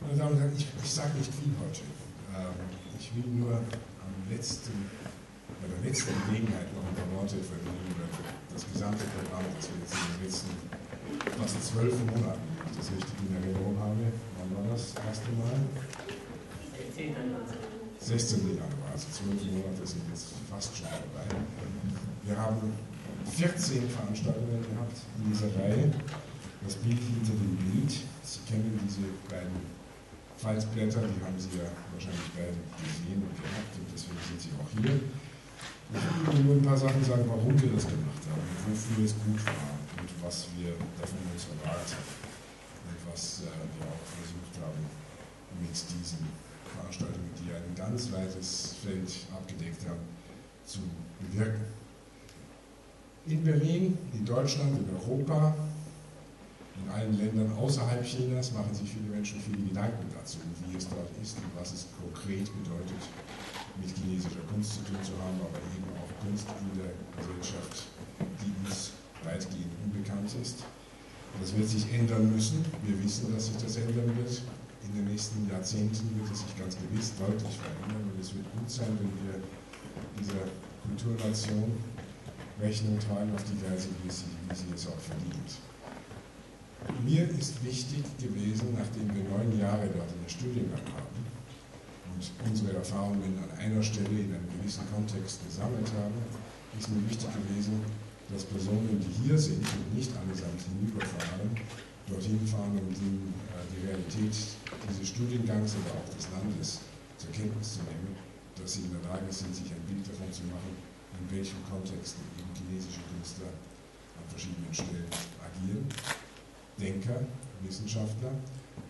Meine Damen und Herren, ich sage nicht viel heute. Ich will nur bei der letzten Gelegenheit noch ein paar Worte verlieren über das gesamte Programm, das wir jetzt in den letzten fast 12 Monaten, wenn ich das richtig in Erinnerung habe. Wann war das erste Mal? 16. Januar, also 12 Monate sind jetzt fast schon vorbei. Wir haben 14 Veranstaltungen gehabt in dieser Reihe. Das Bild hinter dem Bild, Sie kennen diese beiden Faltblätter, die haben Sie ja wahrscheinlich beide gesehen und gehabt und deswegen sind Sie auch hier. Ich will Ihnen nur ein paar Sachen sagen, warum wir das gemacht haben, wofür es gut war und was wir davon uns erwarten und was wir auch versucht haben mit diesen Veranstaltungen, die ein ganz weites Feld abgedeckt haben, zu bewirken. In Berlin, in Deutschland, in Europa, in allen Ländern außerhalb Chinas machen sich viele Menschen viele Gedanken dazu, wie es dort ist und was es konkret bedeutet, mit chinesischer Kunst zu tun zu haben, aber eben auch Kunst in der Gesellschaft, die uns weitgehend unbekannt ist. Das wird sich ändern müssen. Wir wissen, dass sich das ändern wird. In den nächsten Jahrzehnten wird es sich ganz gewiss deutlich verändern und es wird gut sein, wenn wir dieser Kulturnation Rechnung tragen auf die Weise, wie sie es auch verdient. Mir ist wichtig gewesen, nachdem wir 9 Jahre dort in der Studiengang haben und unsere Erfahrungen an einer Stelle in einem gewissen Kontext gesammelt haben, ist mir wichtig gewesen, dass Personen, die hier sind und nicht allesamt hinüberfahren, dorthin fahren, um die Realität dieses Studiengangs, aber auch des Landes zur Kenntnis zu nehmen, dass sie in der Lage sind, sich ein Bild davon zu machen, in welchen Kontexten eben chinesische Künstler an verschiedenen Stellen agieren. Denker, Wissenschaftler.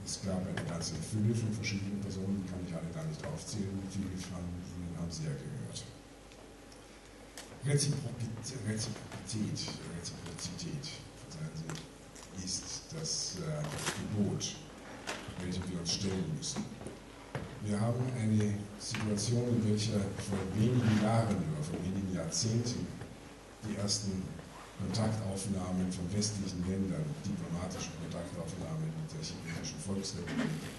Es gab eine ganze Fülle von verschiedenen Personen, die kann ich alle gar nicht aufzählen. Viele von Ihnen haben Sie ja gehört. Reziprozität, verzeihen Sie, ist das Gebot, welchem wir uns stellen müssen. Wir haben eine Situation, in welcher vor wenigen Jahren oder vor wenigen Jahrzehnten die ersten Kontaktaufnahmen von westlichen Ländern, diplomatische Kontaktaufnahmen mit der chinesischen Volksrepublik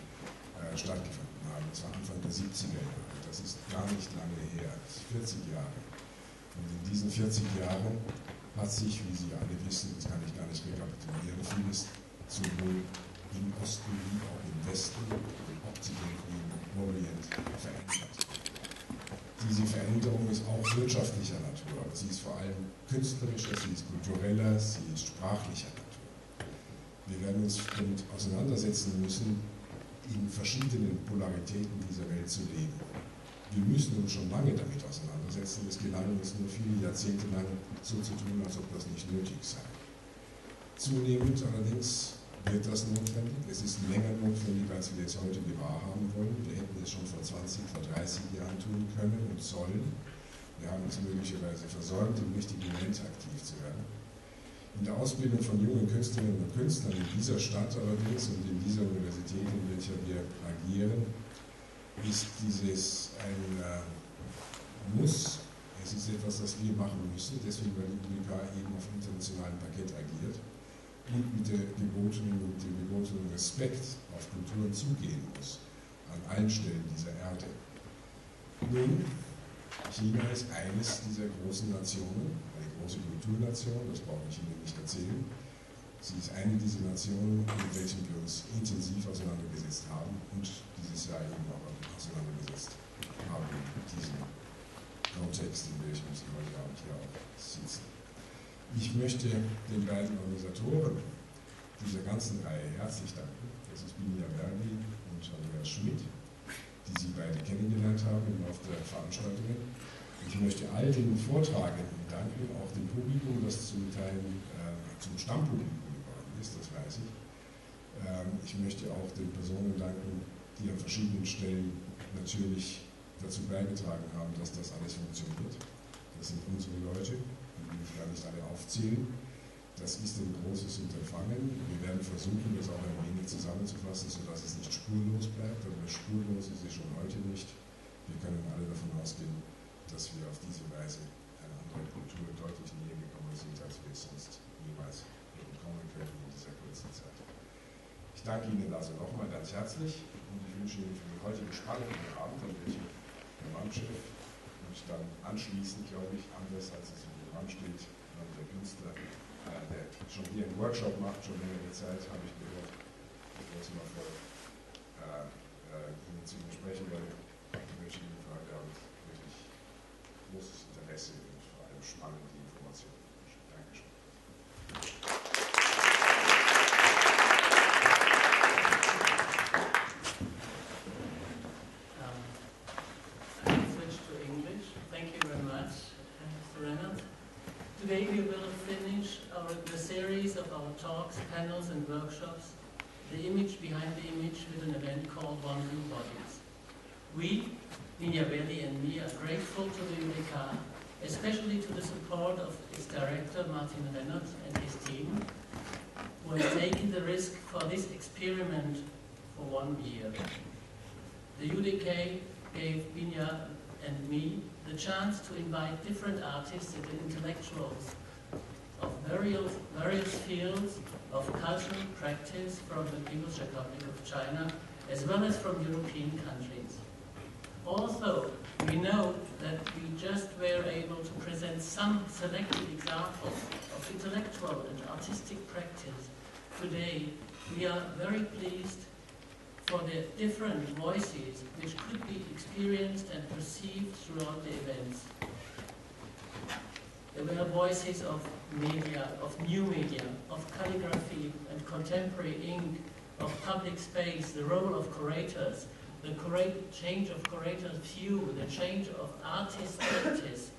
stattgefunden haben. Das war Anfang der 70er Jahre. Das ist gar nicht lange her, 40 Jahre. Und in diesen 40 Jahren hat sich, wie Sie alle wissen, das kann ich gar nicht rekapitulieren, vieles sowohl im Osten wie auch im Westen, im Okzident wie im Orient verändert. Diese Veränderung ist auch wirtschaftlicher Natur, aber sie ist vor allem künstlerischer, sie ist kultureller, sie ist sprachlicher Natur. Wir werden uns damit auseinandersetzen müssen, in verschiedenen Polaritäten dieser Welt zu leben. Wir müssen uns schon lange damit auseinandersetzen, es gelang uns nur viele Jahrzehnte lang so zu tun, als ob das nicht nötig sei. Zunehmend allerdings wird das notwendig. Es ist länger notwendig, als wir es heute wahrhaben wollen. Wir hätten es schon vor 20, vor 30 Jahren tun können und sollen. Wir haben es möglicherweise versäumt, im richtigen Moment aktiv zu werden. In der Ausbildung von jungen Künstlerinnen und Künstlern in dieser Stadt allerdings und in dieser Universität, in welcher wir agieren, ist dieses ein Muss. Es ist etwas, das wir machen müssen, deswegen weil die UBK eben auf internationalem Parkett agiert und mit dem gebotenen Respekt auf Kulturen zugehen muss, an allen Stellen dieser Erde. Nun, China ist eines dieser großen Nationen, eine große Kulturnation, das brauche ich Ihnen nicht erzählen. Sie ist eine dieser Nationen, mit welchen wir uns intensiv auseinandergesetzt haben und dieses Jahr eben auch auseinandergesetzt haben in diesem Kontext, in welchem Sie heute Abend hier auch sitzen. Ich möchte den beiden Organisatoren dieser ganzen Reihe herzlich danken. Das ist Binja Bergi und Andreas Schmidt, die Sie beide kennengelernt haben im Laufe der Veranstaltungen. Ich möchte all den Vortragenden danken, auch dem Publikum, das zum Teil zum Stammpublikum geworden ist, das weiß ich. Ich möchte auch den Personen danken, die an verschiedenen Stellen natürlich dazu beigetragen haben, dass das alles funktioniert. Das sind unsere Leute. Die will ich gar nicht alle aufzählen. Das ist ein großes Unterfangen. Wir werden versuchen, das auch ein wenig zusammenzufassen, sodass es nicht spurlos bleibt. Aber spurlos ist es schon heute nicht. Wir können alle davon ausgehen, dass wir auf diese Weise einer anderen Kultur deutlich näher gekommen sind, als wir es sonst jemals hätten kommen können in dieser kurzen Zeit. Ich danke Ihnen also nochmal ganz herzlich und geschehen für den heutigen spannenden Abend, an welchem der Manchev und dann anschließend, glaube ich, anders als es im Programm steht, der Künstler, der schon hier einen Workshop macht, schon längere Zeit, habe ich gehört. Ich wollte mal vor zu Ihnen sprechen, weil die verschiedenen Fragen haben wirklich großes Interesse und vor allem spannende Informationen. Dankeschön. Today we will finish the series of our talks, panels and workshops, The Image Behind the Image, with an event called Wandering Bodies. We, Ninja Belli and me, are grateful to the UDK, especially to the support of its director Martin Rennert and his team, who have taken the risk for this experiment for 1 year. The UDK gave Binja and me the chance to invite different artists and intellectuals of various fields of cultural practice from the People's Republic of China, as well as from European countries. Also, we know that we just were able to present some selected examples of intellectual and artistic practice. Today, we are very pleased for the different voices which could be experienced and perceived throughout the events. There were voices of media, of new media, of calligraphy and contemporary ink, of public space, the role of curators, the change of curators' view, the change of artist practice,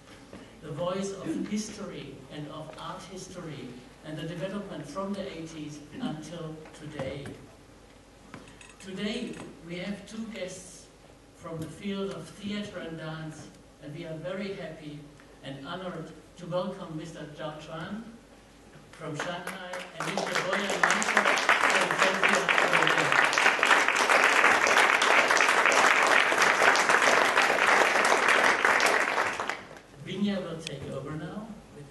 the voice of history and of art history, and the development from the 80s until today. Today, we have 2 guests from the field of theater and dance, and we are very happy and honored to welcome Mr. Zhao Chuan from Shanghai and Mr. Boyan Manchev from Sofia. Binja will take over now with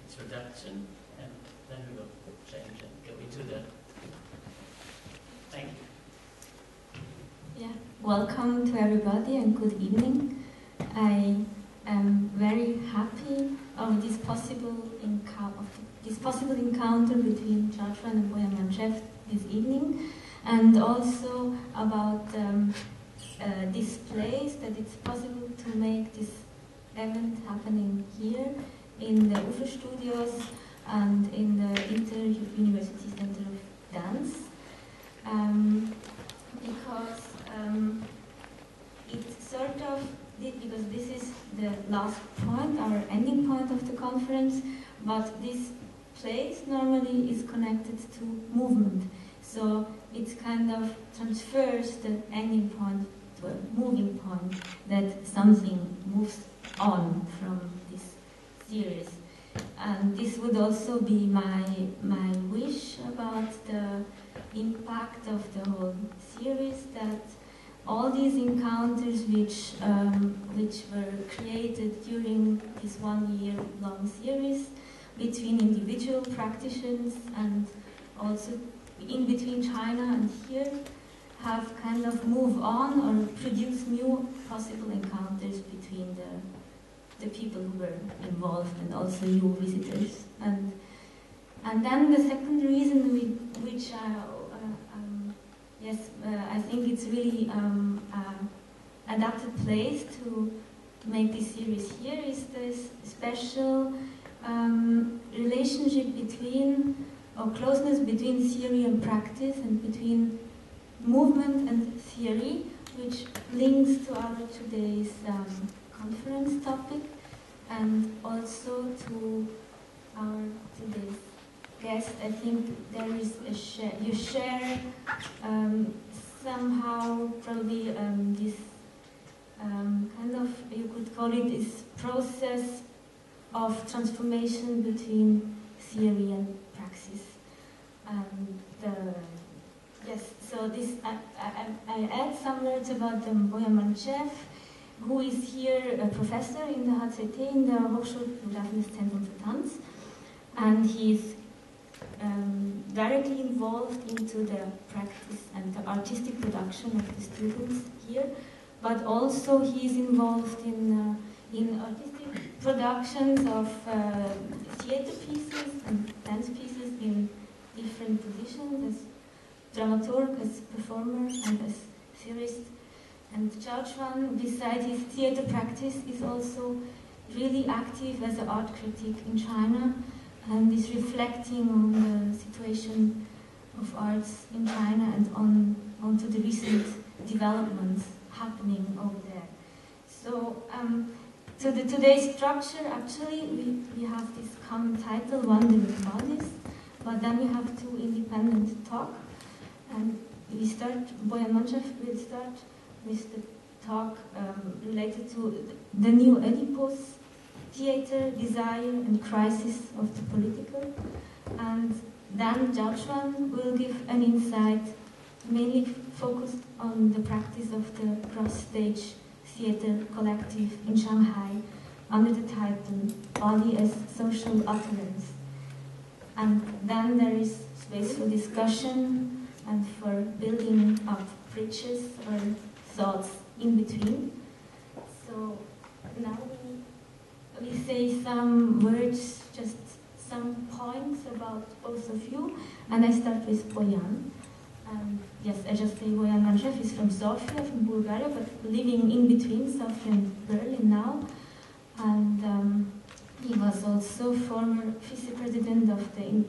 introduction, and then we will change and go into the... Thank you. Yeah, welcome to everybody and good evening. I am very happy of this possible encounter between Zhao Chuan and Boyan Manchev this evening, and also about this place, that it's possible to make this event happening here in the UFO Studios and in the Inter-University Center of Dance, because it's sort of, because this is the last point, our ending point of the conference, but this place normally is connected to movement. So it kind of transfers the ending point to a moving point, that something moves on from this series. And this would also be my wish about the impact of the whole series, that all these encounters which were created during this 1 year long series between individual practitioners and also in between China and here, have kind of moved on or produced new possible encounters between the people who were involved and also you visitors. And then the second reason which I think it's really adapted place to make this series here is this special relationship between, or closeness between theory and practice, and between movement and theory, which links to our today's conference topic, and also to our today's guest. I think there is you share somehow probably this kind of, you could call it this process of transformation between theory and praxis. Yes, so this I add some words about Boyan Manchev, who is here a professor in the HCT, in the Hochschulbiografisches Zentrum für Tanz, and he's directly involved into the practice and the artistic production of the students here, but also he is involved in artistic productions of theater pieces and dance pieces in different positions, as dramaturg, as performer, and as theorist. And Zhao Chuan, besides his theater practice, is also really active as an art critic in China, and is reflecting on the situation of arts in China and onto the recent developments happening over there. So, so today's structure, actually, we have this common title, Wandering Bodies, but then we have two independent talks. And Boyan Manchev will start with the talk related to the new Oedipus, theater, desire, and crisis of the political. And then Zhao Chuan will give an insight mainly focused on the practice of the cross-stage theater collective in Shanghai under the title Body as Social Utterance. And then there is space for discussion and for building up bridges or thoughts in between. So now we say some words, just some points about both of you, and I start with Boyan. Yes, I just say Boyan Manchev is from Sofia, from Bulgaria, but living in between Sofia and Berlin now. And he was also former vice-president of the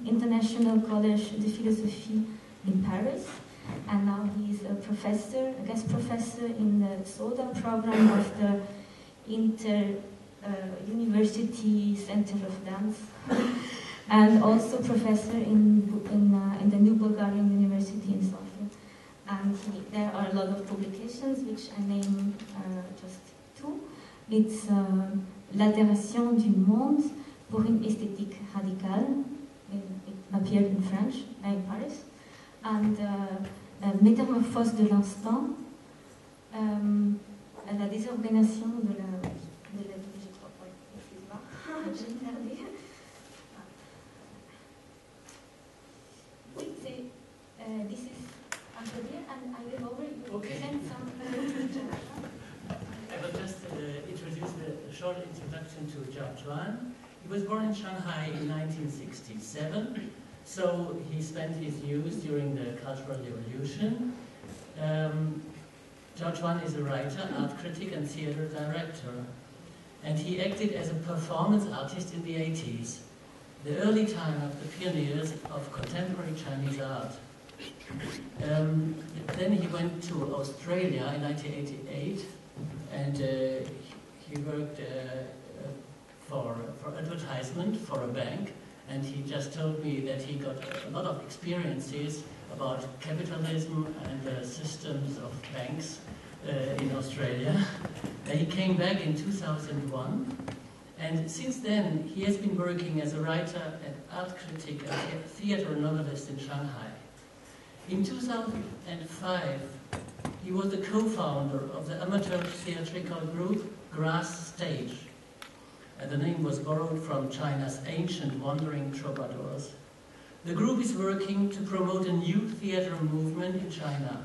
International College de Philosophie in Paris. And now he is a professor, a guest professor in the SODA program of the University Center of Dance, and also professor in the New Bulgarian University in Sofia. And there are a lot of publications, which I name just two. It's L'Altération du Monde pour une esthétique radicale. It appeared in French in Paris. And Métamorphose de l'instant, la désorganisation de la vie, je crois. Excuse-moi, je l'ai perdu. Oui, this is Antonia, and I will over you present some. I will just introduce a short introduction to Zhao Chuan. He was born in Shanghai in 1967. So he spent his youth during the Cultural Revolution. Zhao Chuan is a writer, art critic, and theater director. And he acted as a performance artist in the 80s, the early time of the pioneers of contemporary Chinese art. Then he went to Australia in 1988, and he worked for advertisement for a bank. And he just told me that he got a lot of experiences about capitalism and the systems of banks in Australia. He came back in 2001, and since then he has been working as a writer and art critic and theater novelist in Shanghai. In 2005, he was the co-founder of the amateur theatrical group Grass Stage. And the name was borrowed from China's ancient wandering troubadours. The group is working to promote a new theater movement in China.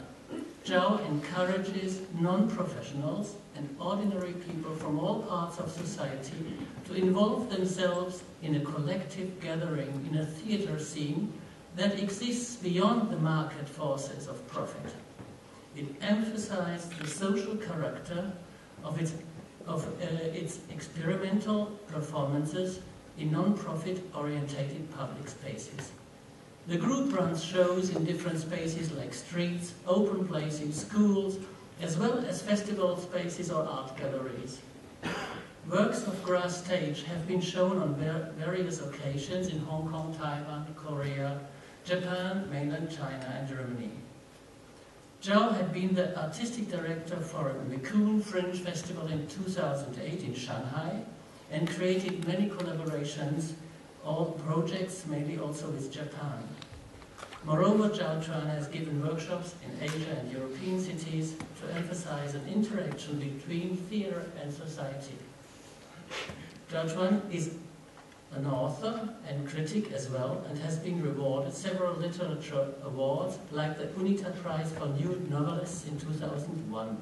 Zhao encourages non-professionals and ordinary people from all parts of society to involve themselves in a collective gathering in a theater scene that exists beyond the market forces of profit. It emphasizes the social character of its experimental performances in non-profit orientated public spaces. The group runs shows in different spaces like streets, open places, schools, as well as festival spaces or art galleries. Works of Grass Stage have been shown on various occasions in Hong Kong, Taiwan, Korea, Japan, mainland China, and Germany. Zhao had been the artistic director for the Mekun Fringe Festival in 2008 in Shanghai and created many collaborations, all projects mainly also with Japan. Moreover, Zhao Chuan has given workshops in Asia and European cities to emphasize an interaction between theater and society. Zhao Chuan is an author and critic as well, and has been rewarded several literature awards, like the UNITA Prize for New Novelists in 2001.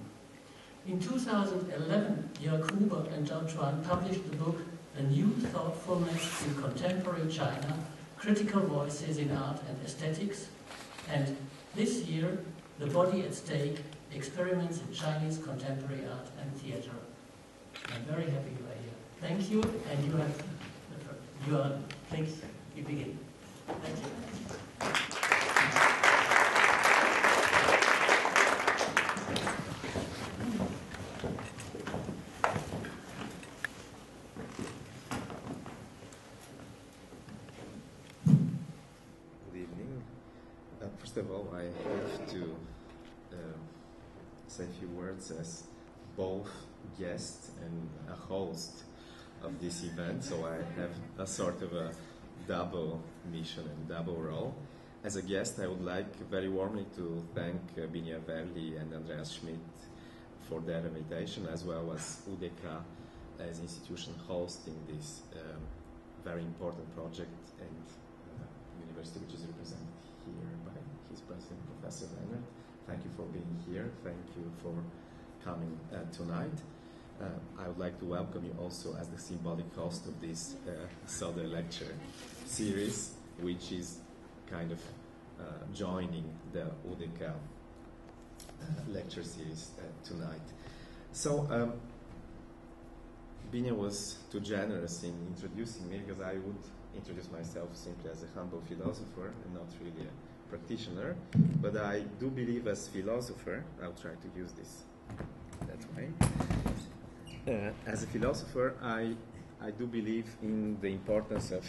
In 2011, Jörg Huber and Zhao Chuan published the book A New Thoughtfulness in Contemporary China, Critical Voices in Art and Aesthetics, and this year, The Body at Stake, Experiments in Chinese Contemporary Art and Theatre. I'm very happy you are here. Thank you, and please, you begin. Thank you. First of all, I have to say a few words as both guest and a host of this event, so I have a sort of a double mission and double role. As a guest, I would like very warmly to thank Binia Verli and Andreas Schmidt for their invitation, as well as UDK as institution hosting this very important project and university which is represented here by his president, Professor Leonard. Thank you for being here. Thank you for coming tonight. I would like to welcome you also as the symbolic host of this Southern lecture series, which is kind of joining the UDK lecture series tonight. So, Binia was too generous in introducing me, because I would introduce myself simply as a humble philosopher and not really a practitioner, but I do believe as philosopher, I'll try to use this that way. As a philosopher, I do believe in the importance of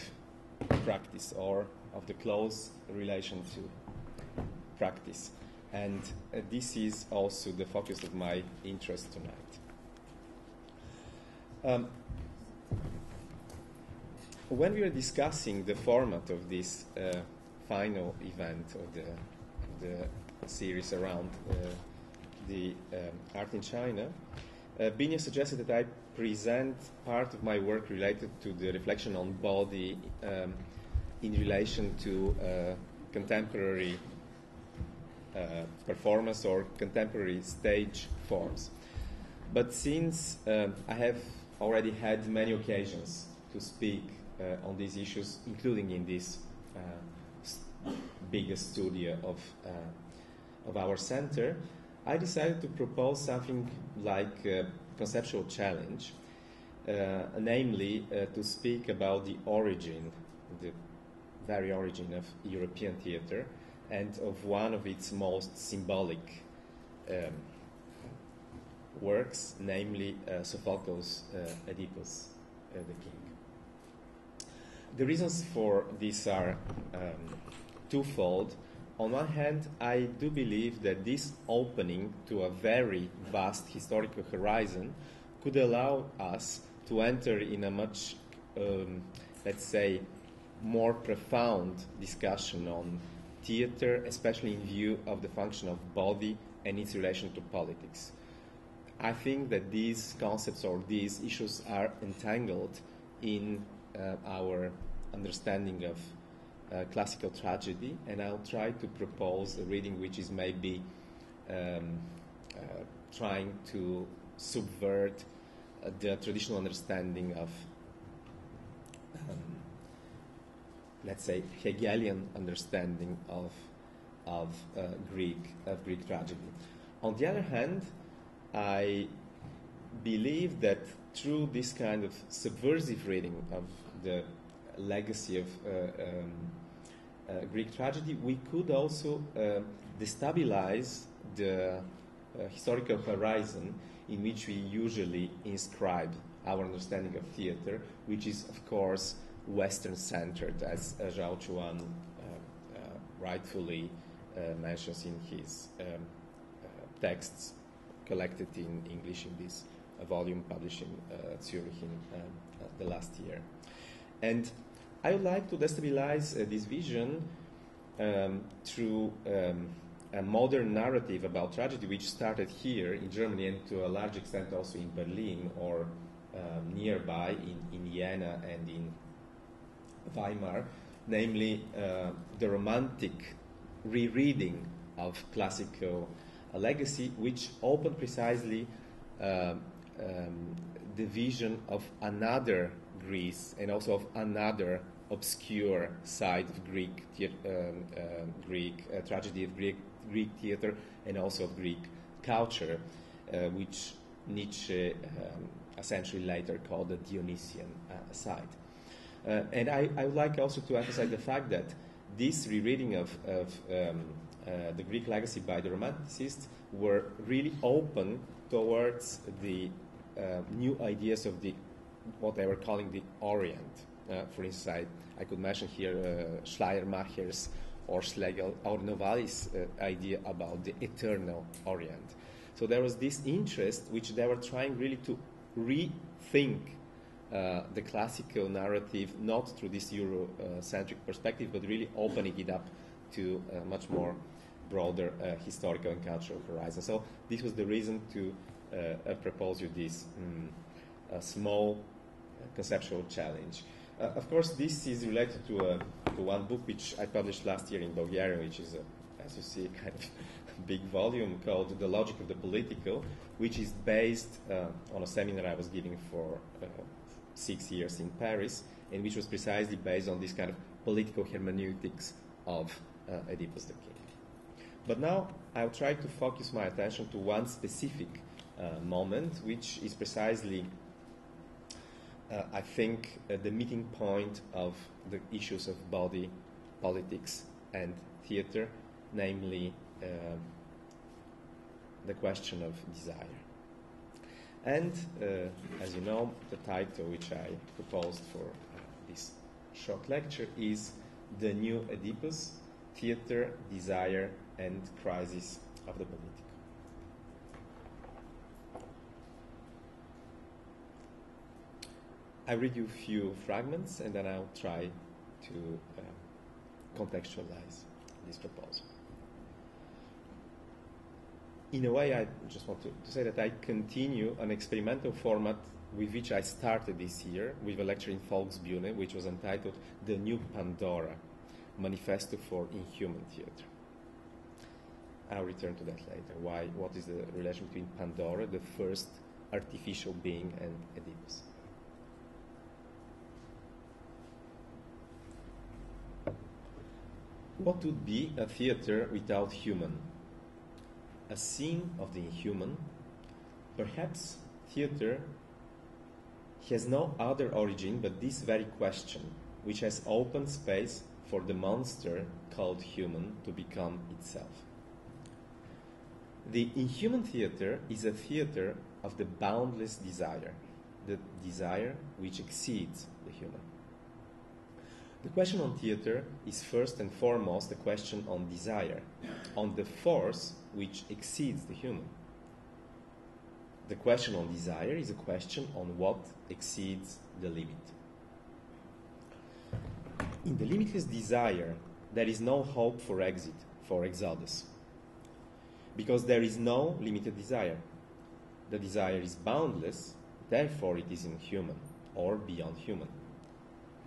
practice, or of the close relation to practice. And this is also the focus of my interest tonight. When we are discussing the format of this final event of the series around the art in China, Binia suggested that I present part of my work related to the reflection on body in relation to contemporary performance or contemporary stage forms. But since I have already had many occasions to speak on these issues, including in this biggest studio of our center, I decided to propose something like a conceptual challenge, namely to speak about the origin, the very origin of European theater, and of one of its most symbolic works, namely Sophocles' Oedipus, the king. The reasons for this are twofold. On one hand, I do believe that this opening to a very vast historical horizon could allow us to enter in a much, let's say, more profound discussion on theater, especially in view of the function of body and its relation to politics. I think that these concepts or these issues are entangled in our understanding of classical tragedy, and I'll try to propose a reading which is maybe trying to subvert the traditional understanding of, let's say, Hegelian understanding of Greek tragedy. On the other hand, I believe that through this kind of subversive reading of the legacy of Greek tragedy, we could also destabilize the historical horizon in which we usually inscribe our understanding of theater, which is, of course, Western-centered, as Zhao Chuan rightfully mentions in his texts collected in English in this volume published in Zurich in the last year. And I would like to destabilize this vision through a modern narrative about tragedy, which started here in Germany and to a large extent also in Berlin or nearby in Vienna and in Weimar, namely the romantic rereading of classical legacy, which opened precisely the vision of another Greece and also of another obscure side of Greek tragedy, of Greek theater, and also of Greek culture, which Nietzsche a century later called the Dionysian side. And I would like also to emphasize the fact that this rereading of the Greek legacy by the Romanticists were really open towards the new ideas of what they were calling the Orient. For instance, I could mention here Schleiermacher's or Schlegel or Novalis' idea about the eternal Orient. So there was this interest which they were trying really to rethink the classical narrative, not through this Eurocentric perspective, but really opening it up to a much more broader historical and cultural horizon. So this was the reason to propose you this small conceptual challenge. Of course, this is related to one book which I published last year in Bulgaria, which is, as you see, kind of big volume called The Logic of the Political, which is based on a seminar I was giving for 6 years in Paris, and which was precisely based on this kind of political hermeneutics of Oedipus the King. But now I'll try to focus my attention to one specific moment, which is precisely, I think, the meeting point of the issues of body, politics, and theater, namely the question of desire. And, as you know, the title which I proposed for this short lecture is The New Oedipus, Theater, Desire, and Crisis of the Political. I read you a few fragments and then I'll try to contextualize this proposal. In a way, I just want to say that I continue an experimental format with which I started this year with a lecture in Volksbühne, which was entitled The New Pandora, Manifesto for Inhuman Theatre. I'll return to that later. What is the relation between Pandora, the first artificial being, and Oedipus? What would be a theatre without human? A scene of the inhuman? Perhaps theatre has no other origin but this very question, which has opened space for the monster called human to become itself. The inhuman theatre is a theatre of the boundless desire, the desire which exceeds the human. The question on theatre is first and foremost a question on desire, on the force which exceeds the human. The question on desire is a question on what exceeds the limit. In the limitless desire, there is no hope for exit, for exodus, because there is no limited desire. The desire is boundless, therefore it is inhuman or beyond human.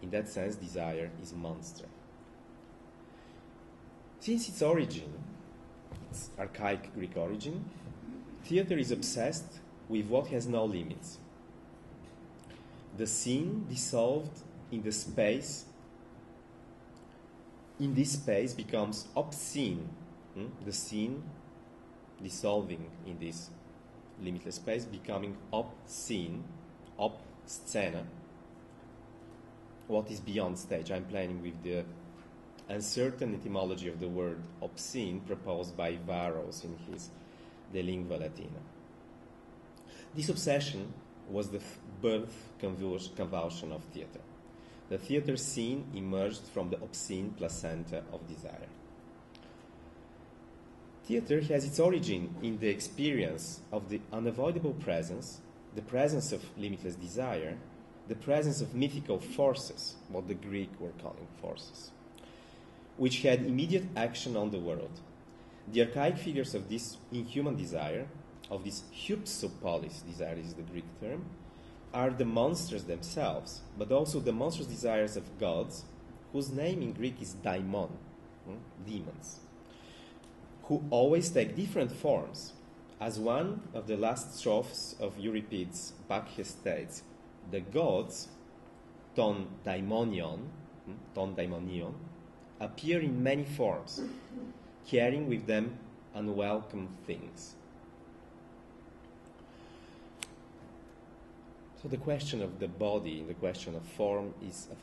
In that sense, desire is a monster. Since its origin, its archaic Greek origin, theatre is obsessed with what has no limits. The scene dissolved in the space, in this space becomes obscene. The scene dissolving in this limitless space, becoming obscene, ob-scena, what is beyond stage. I'm playing with the uncertain etymology of the word obscene proposed by Varros in his De Lingua Latina. This obsession was the birth convulsion of theatre. The theatre scene emerged from the obscene placenta of desire. Theatre has its origin in the experience of the unavoidable presence, the presence of limitless desire, the presence of mythical forces, what the Greek were calling forces, which had immediate action on the world. The archaic figures of this inhuman desire, of this hypsopolis desire is the Greek term, are the monsters themselves, but also the monstrous desires of gods, whose name in Greek is daimon, demons, who always take different forms. As one of the last strophes of Euripides' Bacchus states, the gods, ton daimonion, appear in many forms, carrying with them unwelcome things. So the question of the body, the question of form, is a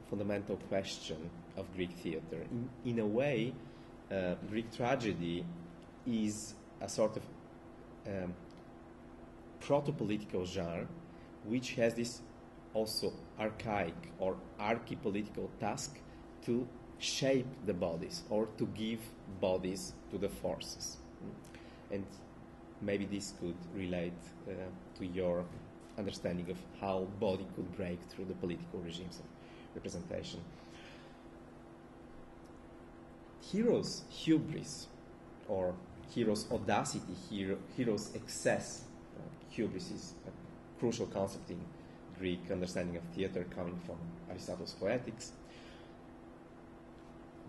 fundamental question of Greek theater. In a way, Greek tragedy is a sort of proto-political genre, which has this also archaic or archi-political task to shape the bodies or to give bodies to the forces. And maybe this could relate to your understanding of how body could break through the political regimes of representation. Heroes' hubris, or heroes' audacity, heroes' excess. Hubris is a crucial concept in Greek understanding of theater, coming from Aristotle's Poetics.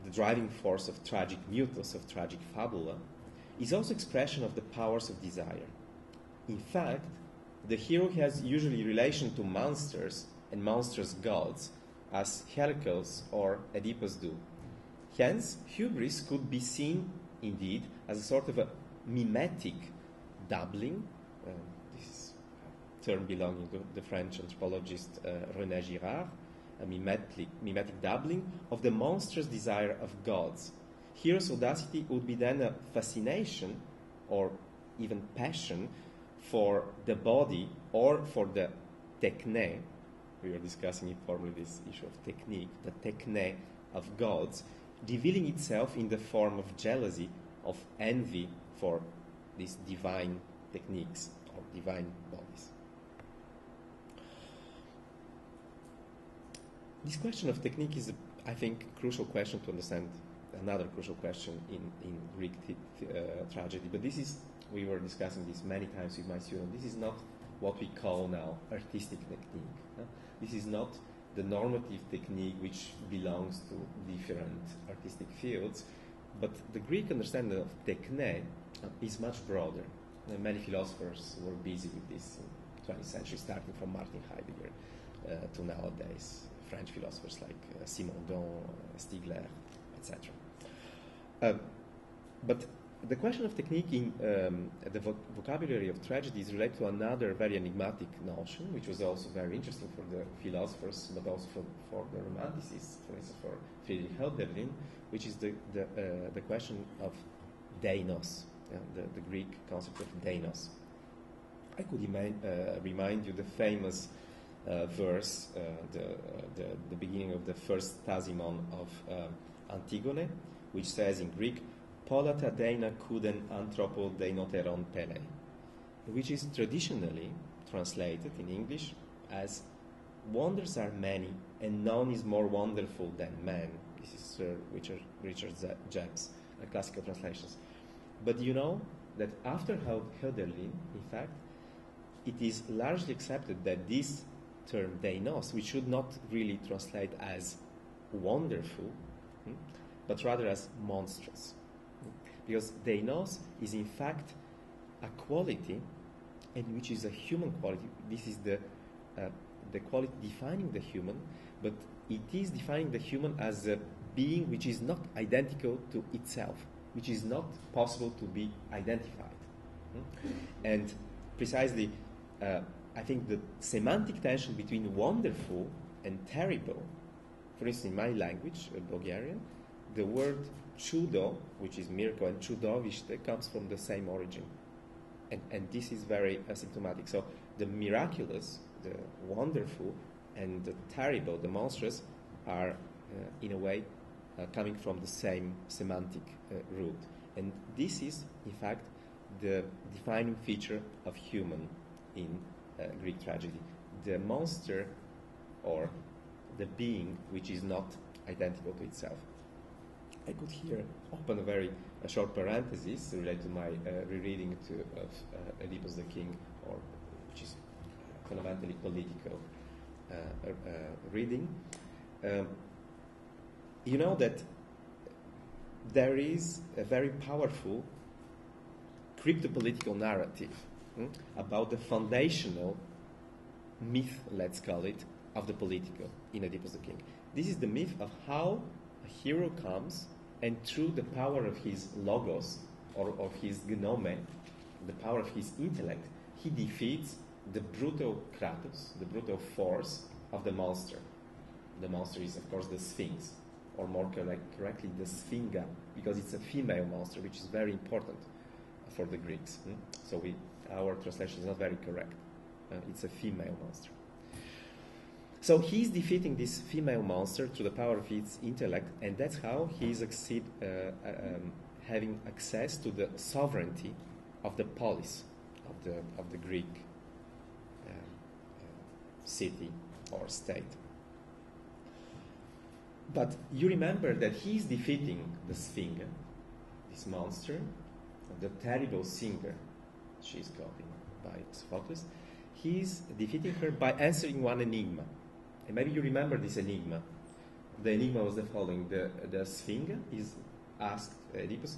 The driving force of tragic mythos, of tragic fabula, is also expression of the powers of desire. In fact, the hero has usually relation to monsters and monstrous gods, as Hercules or Oedipus do. Hence, hubris could be seen, indeed, as a sort of a mimetic doubling. This is a term belonging to the French anthropologist René Girard, a mimetic doubling of the monstrous desire of gods. Hero's audacity would be then a fascination or even passion for the body or for the techne. We were discussing informally this issue of technique, the techne of gods, revealing itself in the form of jealousy, of envy for these divine techniques or divine bodies. This question of technique is, I think, a crucial question to understand another crucial question in Greek tragedy. But this is, we were discussing this many times with my students, this is not what we call now artistic technique. This is not the normative technique which belongs to different artistic fields, but the Greek understanding of techne is much broader. Many philosophers were busy with this in the 20th century, starting from Martin Heidegger to nowadays. French philosophers like Simondon, Stigler, etc. But the question of technique in the vocabulary of tragedy is related to another very enigmatic notion, which was also very interesting for the philosophers, but also for the romanticists, for instance, for Friedrich Hölderlin, which is the question of deinos, the Greek concept of deinos. I could remind you the famous verse, the beginning of the first Tasimon of Antigone, which says in Greek, Polata deina kuden anthropo deinoteron pele, which is traditionally translated in English as wonders are many and none is more wonderful than man. This is Sir Richard Jepp's classical translations. But you know that after Hölderlin, in fact, it is largely accepted that this term deinos, which should not really translate as wonderful, but rather as monstrous. Because deinos is in fact a quality, and which is a human quality. This is the quality defining the human, but it is defining the human as a being which is not identical to itself, which is not possible to be identified. And precisely, I think the semantic tension between wonderful and terrible, for instance, in my language, Bulgarian, the word chudo, which is miracle, and chudovishte comes from the same origin. And this is very symptomatic. So the miraculous, the wonderful, and the terrible, the monstrous, are, in a way, coming from the same semantic root. And this is, in fact, the defining feature of human in Greek tragedy. The monster, or the being which is not identical to itself. I could here open a short parenthesis related to my rereading of Oedipus the King, or which is fundamentally political reading. You know that there is a very powerful crypto-political narrative about the foundational myth, let's call it, of the political in Oedipus the King. This is the myth of how a hero comes and through the power of his logos or of his gnome, the power of his intellect, he defeats the brutal kratos, the brutal force of the monster. The monster is, of course, the Sphinx, or more correctly, the Sphinga, because it's a female monster, which is very important for the Greeks. So our translation is not very correct. It's a female monster. So he's defeating this female monster through the power of his intellect, and that's how he succeeds having access to the sovereignty of the polis, of the Greek city or state. But you remember that he's defeating the Sphinx, this monster, the terrible singer, she's called by Sophocles. He's defeating her by answering one enigma. And maybe you remember this enigma. The enigma was the following. The Sphinx is asked Oedipus,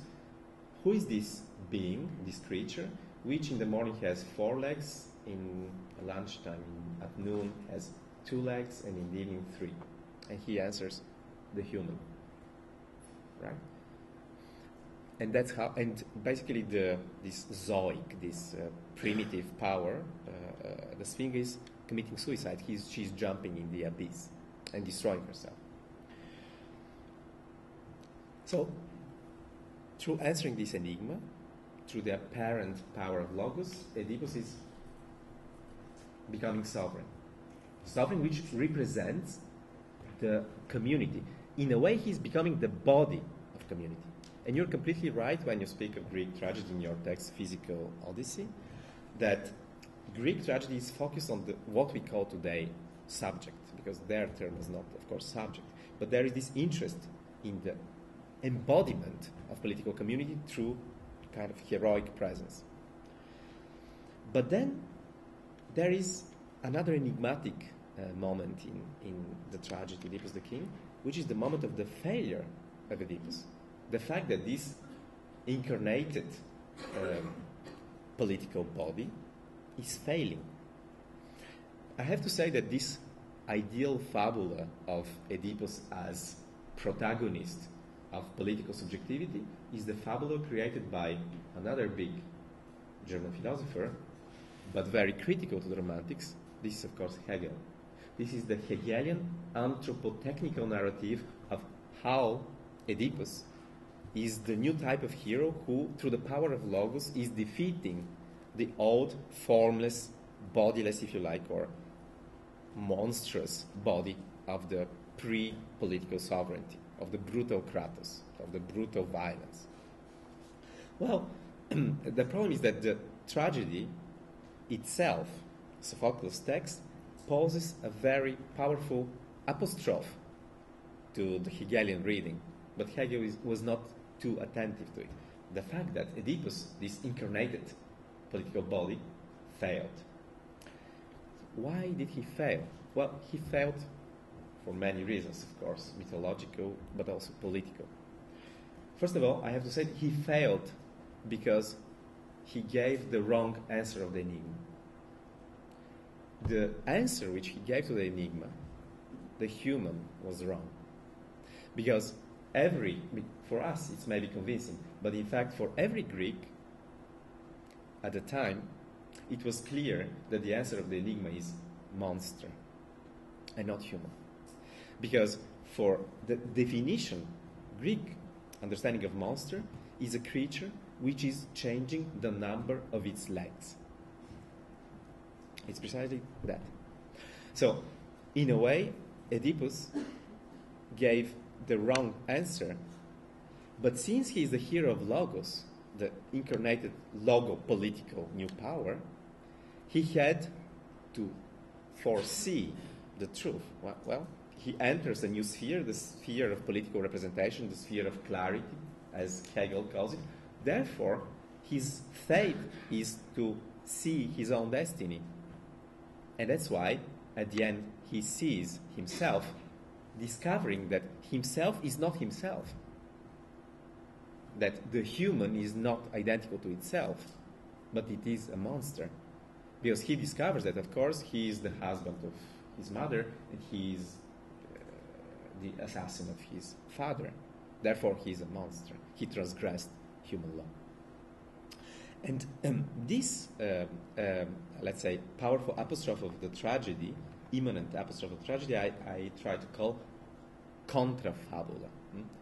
who is this being, this creature, which in the morning has 4 legs, in lunchtime, at noon has 2 legs, and in the evening 3. And he answers, the human. Right? And that's how, and basically this zoic, this primitive power, the Sphinx is committing suicide. She's jumping in the abyss and destroying herself. So, through answering this enigma, through the apparent power of Logos, Oedipus is becoming sovereign. Sovereign which represents the community. In a way, he's becoming the body of community. And you're completely right when you speak of Greek tragedy in your text, Physical Odyssey, that Greek tragedy is focused on what we call today subject, because their term is not, of course, subject. But there is this interest in the embodiment of political community through kind of heroic presence. But then there is another enigmatic moment in the tragedy Oedipus the King, which is the moment of the failure of Oedipus. The fact that this incarnated political body is failing. I have to say that this ideal fabula of Oedipus as protagonist of political subjectivity is the fabula created by another big German philosopher, but very critical to the Romantics. This is, of course, Hegel. This is the Hegelian anthropotechnical narrative of how Oedipus is the new type of hero who, through the power of Logos, is defeating the old, formless, bodiless, if you like, or monstrous body of the pre-political sovereignty, of the brutal kratos, of the brutal violence. Well, the problem is that the tragedy itself, Sophocles' text, poses a very powerful apostrophe to the Hegelian reading, but Hegel was not too attentive to it. The fact that Oedipus, this incarnated political body, failed. Why did he fail? Well, he failed for many reasons, of course, mythological, but also political. First of all, I have to say he failed because he gave the wrong answer of the enigma. The answer which he gave to the enigma, the human, was wrong. Because for us it's maybe convincing, but in fact for every Greek at the time, it was clear that the answer of the enigma is monster and not human. Because for the definition, Greek understanding of monster is a creature which is changing the number of its legs. It's precisely that. So, in a way, Oedipus gave the wrong answer, but since he is the hero of Logos, the incarnated logo-political new power, he had to foresee the truth. Well, he enters a new sphere, the sphere of political representation, the sphere of clarity, as Hegel calls it. Therefore, his fate is to see his own destiny. And that's why, at the end, he sees himself discovering that himself is not himself, that the human is not identical to itself, but it is a monster. Because he discovers that, of course, he is the husband of his mother, and he is the assassin of his father. Therefore, he is a monster. He transgressed human law. And this, let's say, powerful apostrophe of the tragedy, immanent apostrophe of the tragedy, I try to call contrafabula.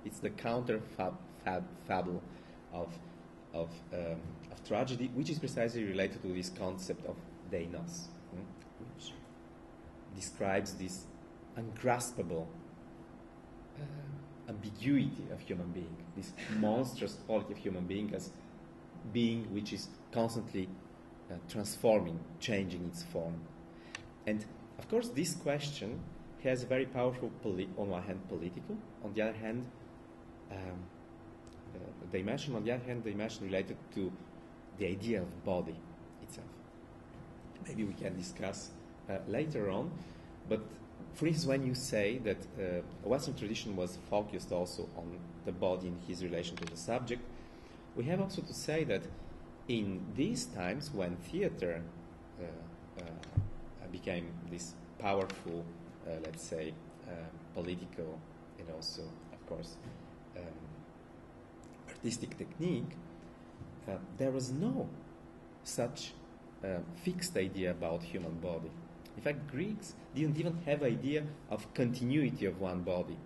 It's the counter-fable of tragedy, which is precisely related to this concept of deinos, which describes this ungraspable ambiguity of human being, this monstrous quality of human being as being which is constantly transforming, changing its form. And of course this question has a very powerful, on one hand political, on the other hand dimension, on the other hand dimension related to the idea of body itself. Maybe we can discuss later on, but for instance, when you say that Western tradition was focused also on the body and his relation to the subject, we have also to say that in these times when theater became this powerful, let's say, political and also, of course, artistic technique, there was no such fixed idea about human body. In fact, Greeks didn't even have idea of continuity of one body.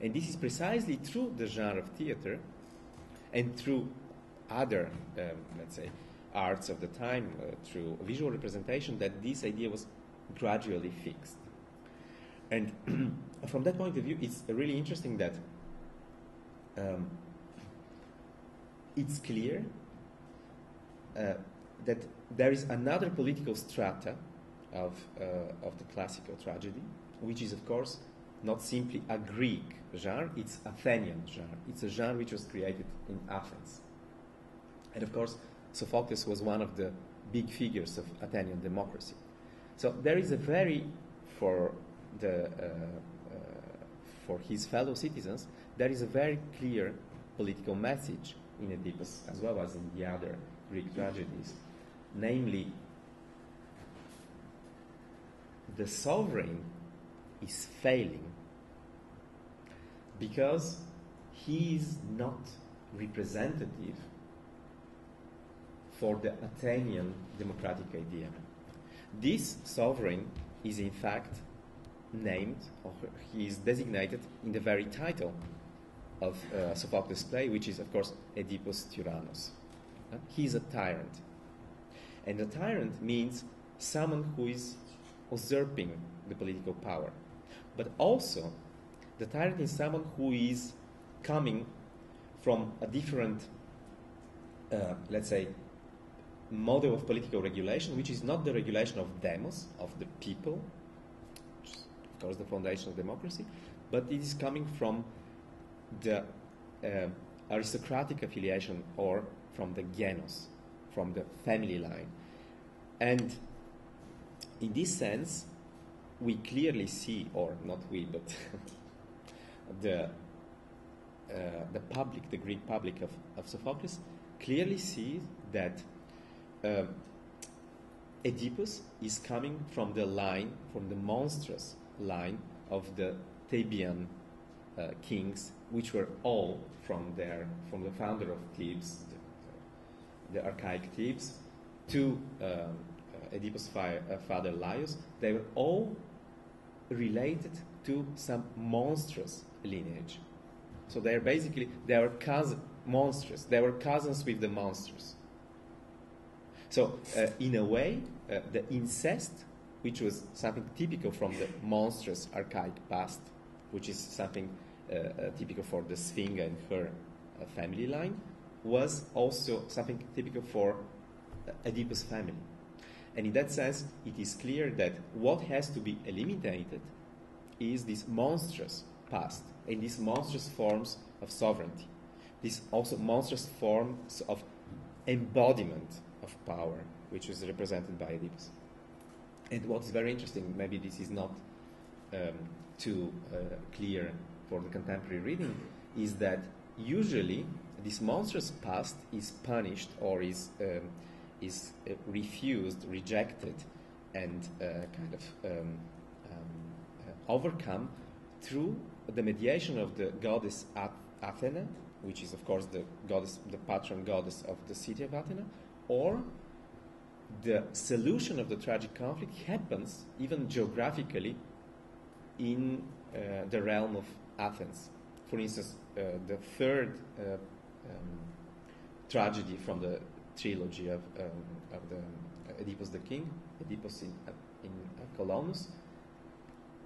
And this is precisely through the genre of theater and through other, let's say, arts of the time, through visual representation, that this idea was gradually fixed. And from that point of view, it's really interesting that it's clear that there is another political strata of the classical tragedy, which is, of course, not simply a Greek genre, it's Athenian genre. It's a genre which was created in Athens. And, of course, Sophocles was one of the big figures of Athenian democracy. So there is a very, for his fellow citizens, there is a very clear political message in Oedipus, as well as in the other Greek tragedies, namely, the sovereign is failing because he is not representative for the Athenian democratic idea. This sovereign is in fact named, or he is designated in the very title of Sophocles' play, which is, of course, Oedipus Tyrannos. He is a tyrant. And a tyrant means someone who is usurping the political power. But also, the tyrant is someone who is coming from a different, let's say, model of political regulation, which is not the regulation of demos, of the people, which is, of course, the foundation of democracy, but it is coming from the aristocratic affiliation or from the genos, from the family line. And in this sense, we clearly see, or not we, but the public, the Greek public of Sophocles, clearly sees that Oedipus is coming from the line, from the monstrous line of the Theban kings, which were all from the founder of Thebes, the archaic Thebes, to Oedipus' father Laius. They were all related to some monstrous lineage. So they were monstrous. They were cousins with the monsters. So in a way, the incest, which was something typical from the monstrous archaic past, which is something typical for the Sphinx and her family line, was also something typical for Oedipus' family. And in that sense, it is clear that what has to be eliminated is this monstrous past and these monstrous forms of sovereignty, these also monstrous forms of embodiment of power, which is represented by Oedipus. And what's very interesting, maybe this is not too clear for the contemporary reading, is that usually this monstrous past is punished or is refused, rejected, and overcome through the mediation of the goddess Athena, which is of course the goddess, the patron goddess of the city of Athena, or the solution of the tragic conflict happens even geographically in the realm of Athens. For instance, the third tragedy from the trilogy of the Oedipus the King, Oedipus in Colonus,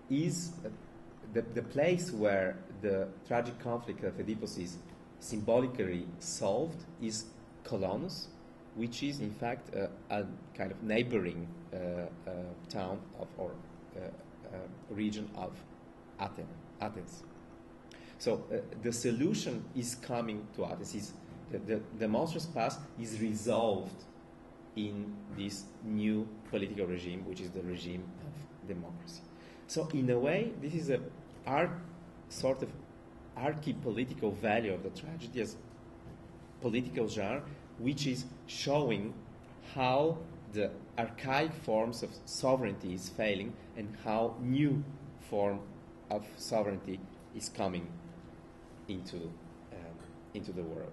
is the place where the tragic conflict of Oedipus is symbolically solved is Colonus, which is in fact a kind of neighboring town or region of Athens. So the solution is coming to Athens. The monstrous past is resolved in this new political regime, which is the regime of democracy. So in a way, this is a sort of archi-political value of the tragedy as political genre, which is showing how the archaic forms of sovereignty is failing and how new form of sovereignty is coming into the world.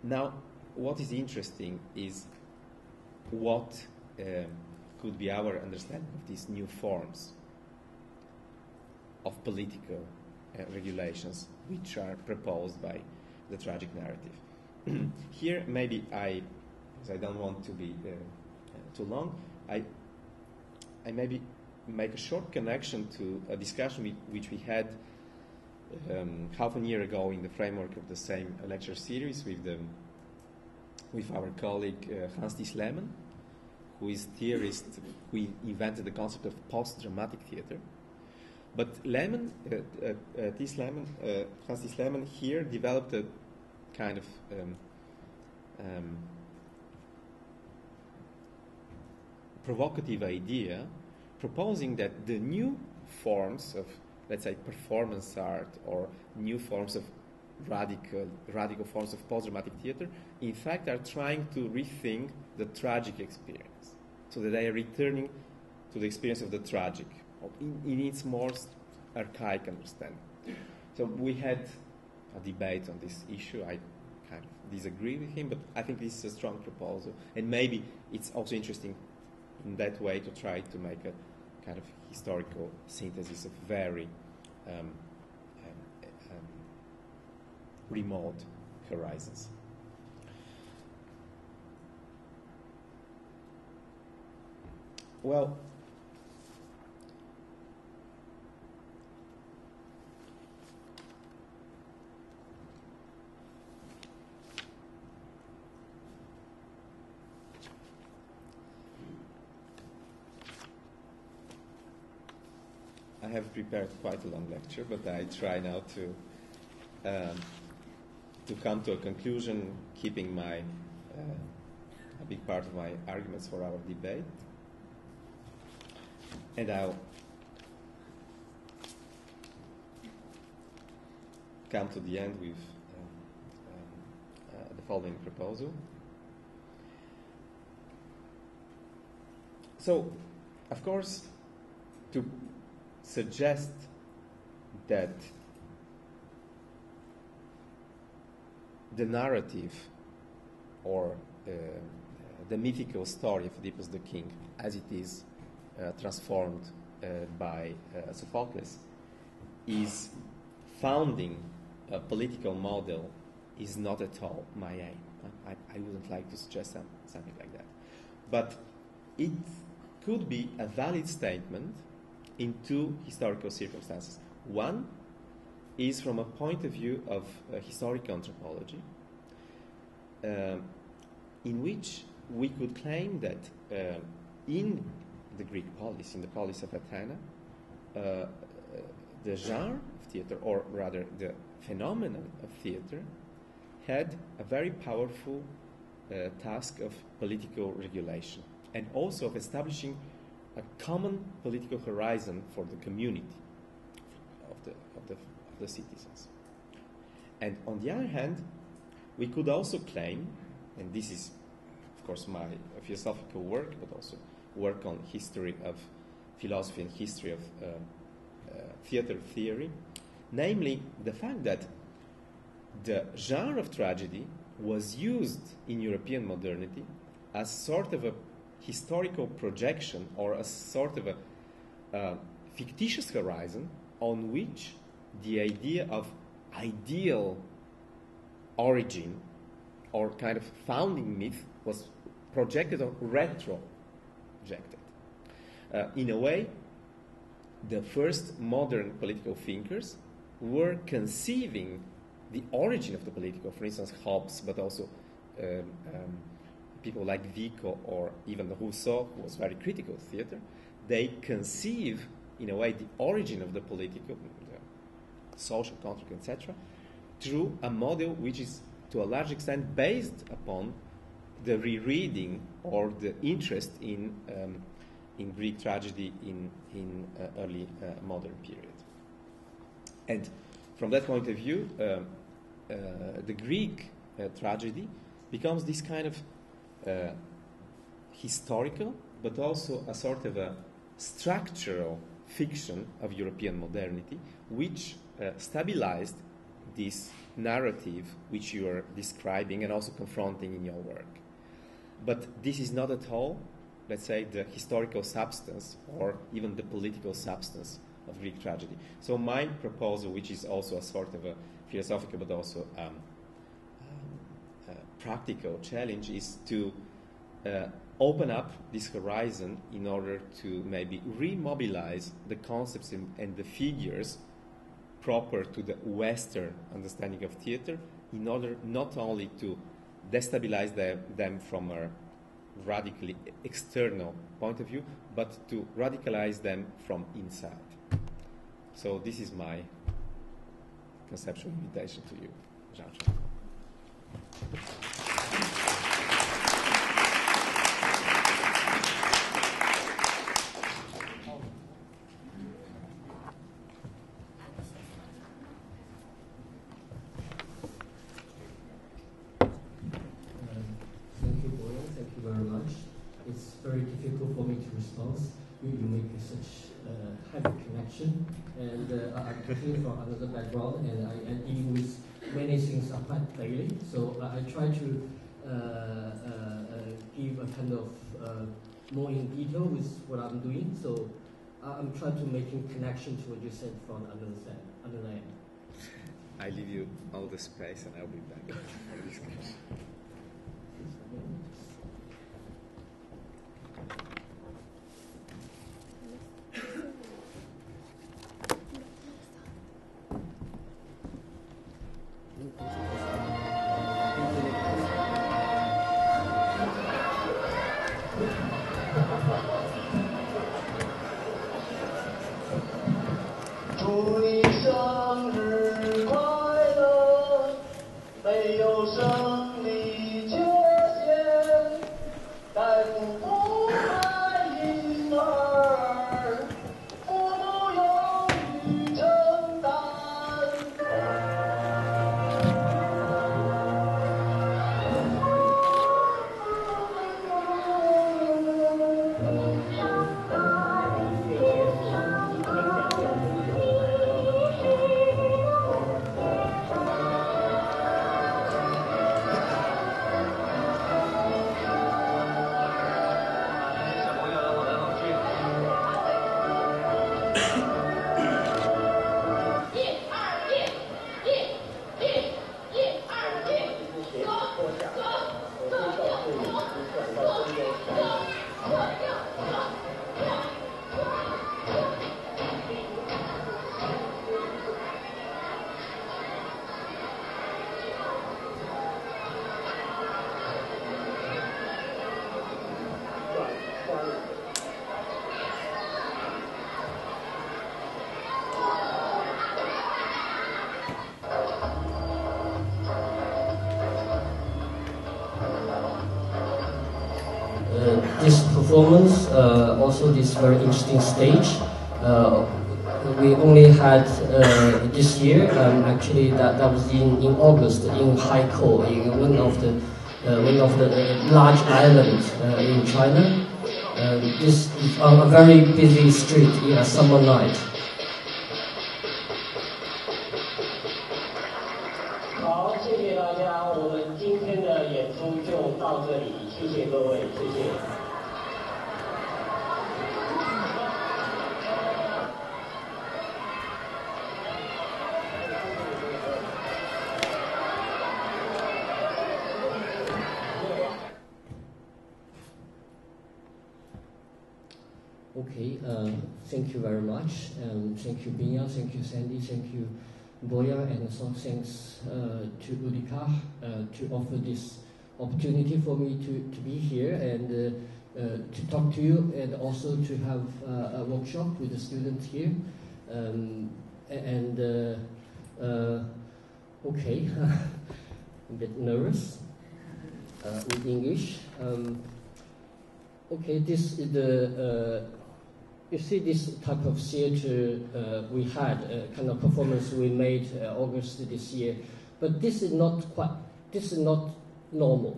Now, what is interesting is what could be our understanding of these new forms of political regulations which are proposed by the tragic narrative. Here, maybe because I don't want to be too long, I maybe make a short connection to a discussion which we had half a year ago in the framework of the same lecture series with our colleague Unstete Körper, who is theorist, who invented the concept of post-dramatic theater. But Unstete Körper here developed a kind of provocative idea, proposing that the new forms of, let's say, performance art or new forms of radical forms of post-dramatic theater, in fact, are trying to rethink the tragic experience, so that they are returning to the experience of the tragic in its most archaic understanding. So we had a debate on this issue. I kind of disagree with him, but I think this is a strong proposal, and maybe it's also interesting in that way to try to make a kind of historical synthesis of very remote horizons. Well, I have prepared quite a long lecture, but I try now to come to a conclusion, keeping a big part of my arguments for our debate. And I'll come to the end with the following proposal. So, of course, to suggest that the narrative or the mythical story of Oedipus the King, as it is transformed by Sophocles, is founding a political model is not at all my aim. I wouldn't like to suggest something like that. But it could be a valid statement in two historical circumstances. One is from a point of view of historical anthropology, in which we could claim that in the Greek polis, in the polis of Athena, the genre of theater, or rather the phenomenon of theater, had a very powerful task of political regulation, and also of establishing a common political horizon for the community of the citizens. And on the other hand, we could also claim, and this is, of course, my philosophical work, but also work on history of philosophy and history of theater theory, namely the fact that the genre of tragedy was used in European modernity as sort of a historical projection or a sort of a fictitious horizon on which the idea of ideal origin or kind of founding myth was projected or retro-projected. In a way, the first modern political thinkers were conceiving the origin of the political, for instance, Hobbes, but also people like Vico or even Rousseau, who was very critical of theater. They conceive, in a way, the origin of the political, the social contract, etc., through a model which is, to a large extent, based upon the rereading or the interest in Greek tragedy in early modern period. And from that point of view, the Greek tragedy becomes this kind of historical, but also a sort of a structural fiction of European modernity, which stabilized this narrative which you are describing and also confronting in your work. But this is not at all, let's say, the historical substance or even the political substance of Greek tragedy. So my proposal, which is also a sort of a philosophical but also practical challenge, is to open up this horizon in order to maybe remobilize the concepts and the figures proper to the Western understanding of theater, in order not only to destabilize them from a radically external point of view, but to radicalize them from inside. So this is my conceptual invitation to you, Zhao Chuan. Thank you, Boyan. Thank you very much. It's very difficult for me to respond. You make such heavy connection, and I'm coming from another background, and I deal with many things quite daily. So I try to give a kind of more in detail with what I'm doing. So I'm trying to make a connection to what you said from another end. I leave you all the space, and I'll be back for the discussion. performance, also this very interesting stage. We only had this year. Actually, that was in August in Haikou, in one of the large islands in China. This is on a very busy street in a summer night. 好，谢谢大家，我们今天的演出就到这里，谢谢各位，谢谢。Okay, thank you very much. Thank you, Binya, thank you, Sandy, thank you, Boyan, and so thanks to Kritiker to offer this opportunity for me to be here and to talk to you, and also to have a workshop with the students here. Okay, a bit nervous with English. Okay, this is the you see this type of theater we had, kind of performance we made August this year, but this is not normal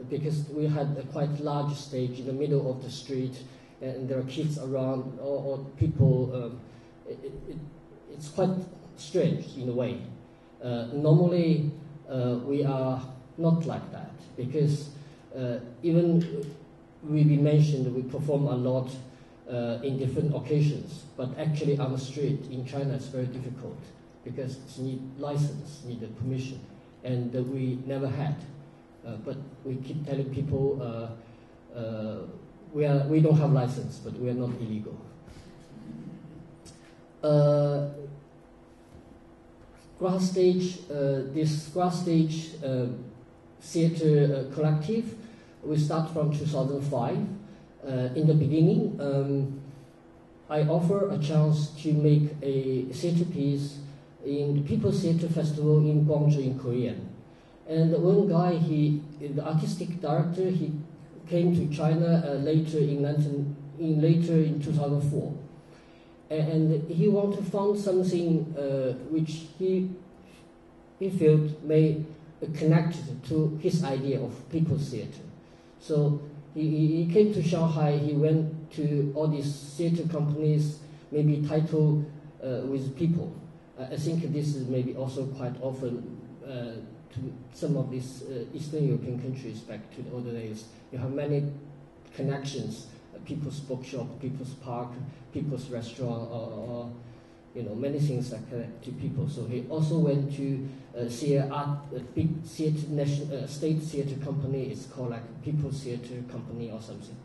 because we had a quite large stage in the middle of the street, and there are kids around or people. It's quite strange in a way. Normally we are not like that because even we mentioned we perform a lot in different occasions, but actually on the street in China it's very difficult because it need license, need a permission, and we never had. But we keep telling people we don't have license, but we are not illegal. Grass stage, this grass stage theater collective, we start from 2005. In the beginning, I offer a chance to make a theater piece in the People's Theater Festival in Guangzhou in Korea. And one guy, the artistic director, he came to China later in 2004, and he wanted to find something which he felt may connect to his idea of people's theater. So he came to Shanghai. He went to all these theater companies, maybe title with people. I think this is maybe also quite often to some of these Eastern European countries back to the older days. You have many connections, people's bookshop, people's park, people's restaurant, or many things that connect to people. So he also went to see a big theater, state theater company. It's called like People's Theater Company or something.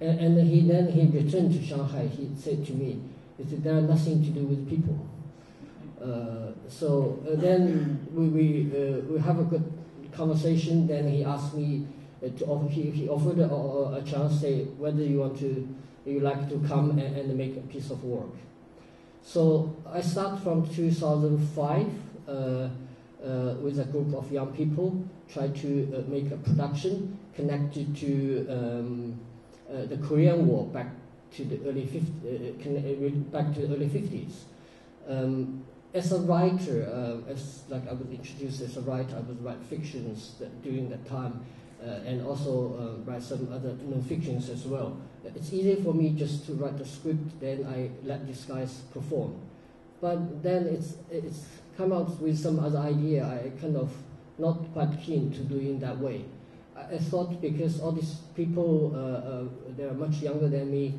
And he returned to Shanghai. He said to me, he said, there are nothing to do with people. Then we have a good conversation. Then he asked me to offer. He offered a chance, say whether you like to come and make a piece of work. So I start from 2005 with a group of young people, try to make a production connected to the Korean War back to the early 50s. As a writer, as like I was introduced as a writer, I would write fictions during that time, and also write some other non-fictions as well. It's easy for me just to write the script, then I let these guys perform. But then it's come out with some other idea. I kind of not quite keen to doing that way. I thought because all these people, they're much younger than me,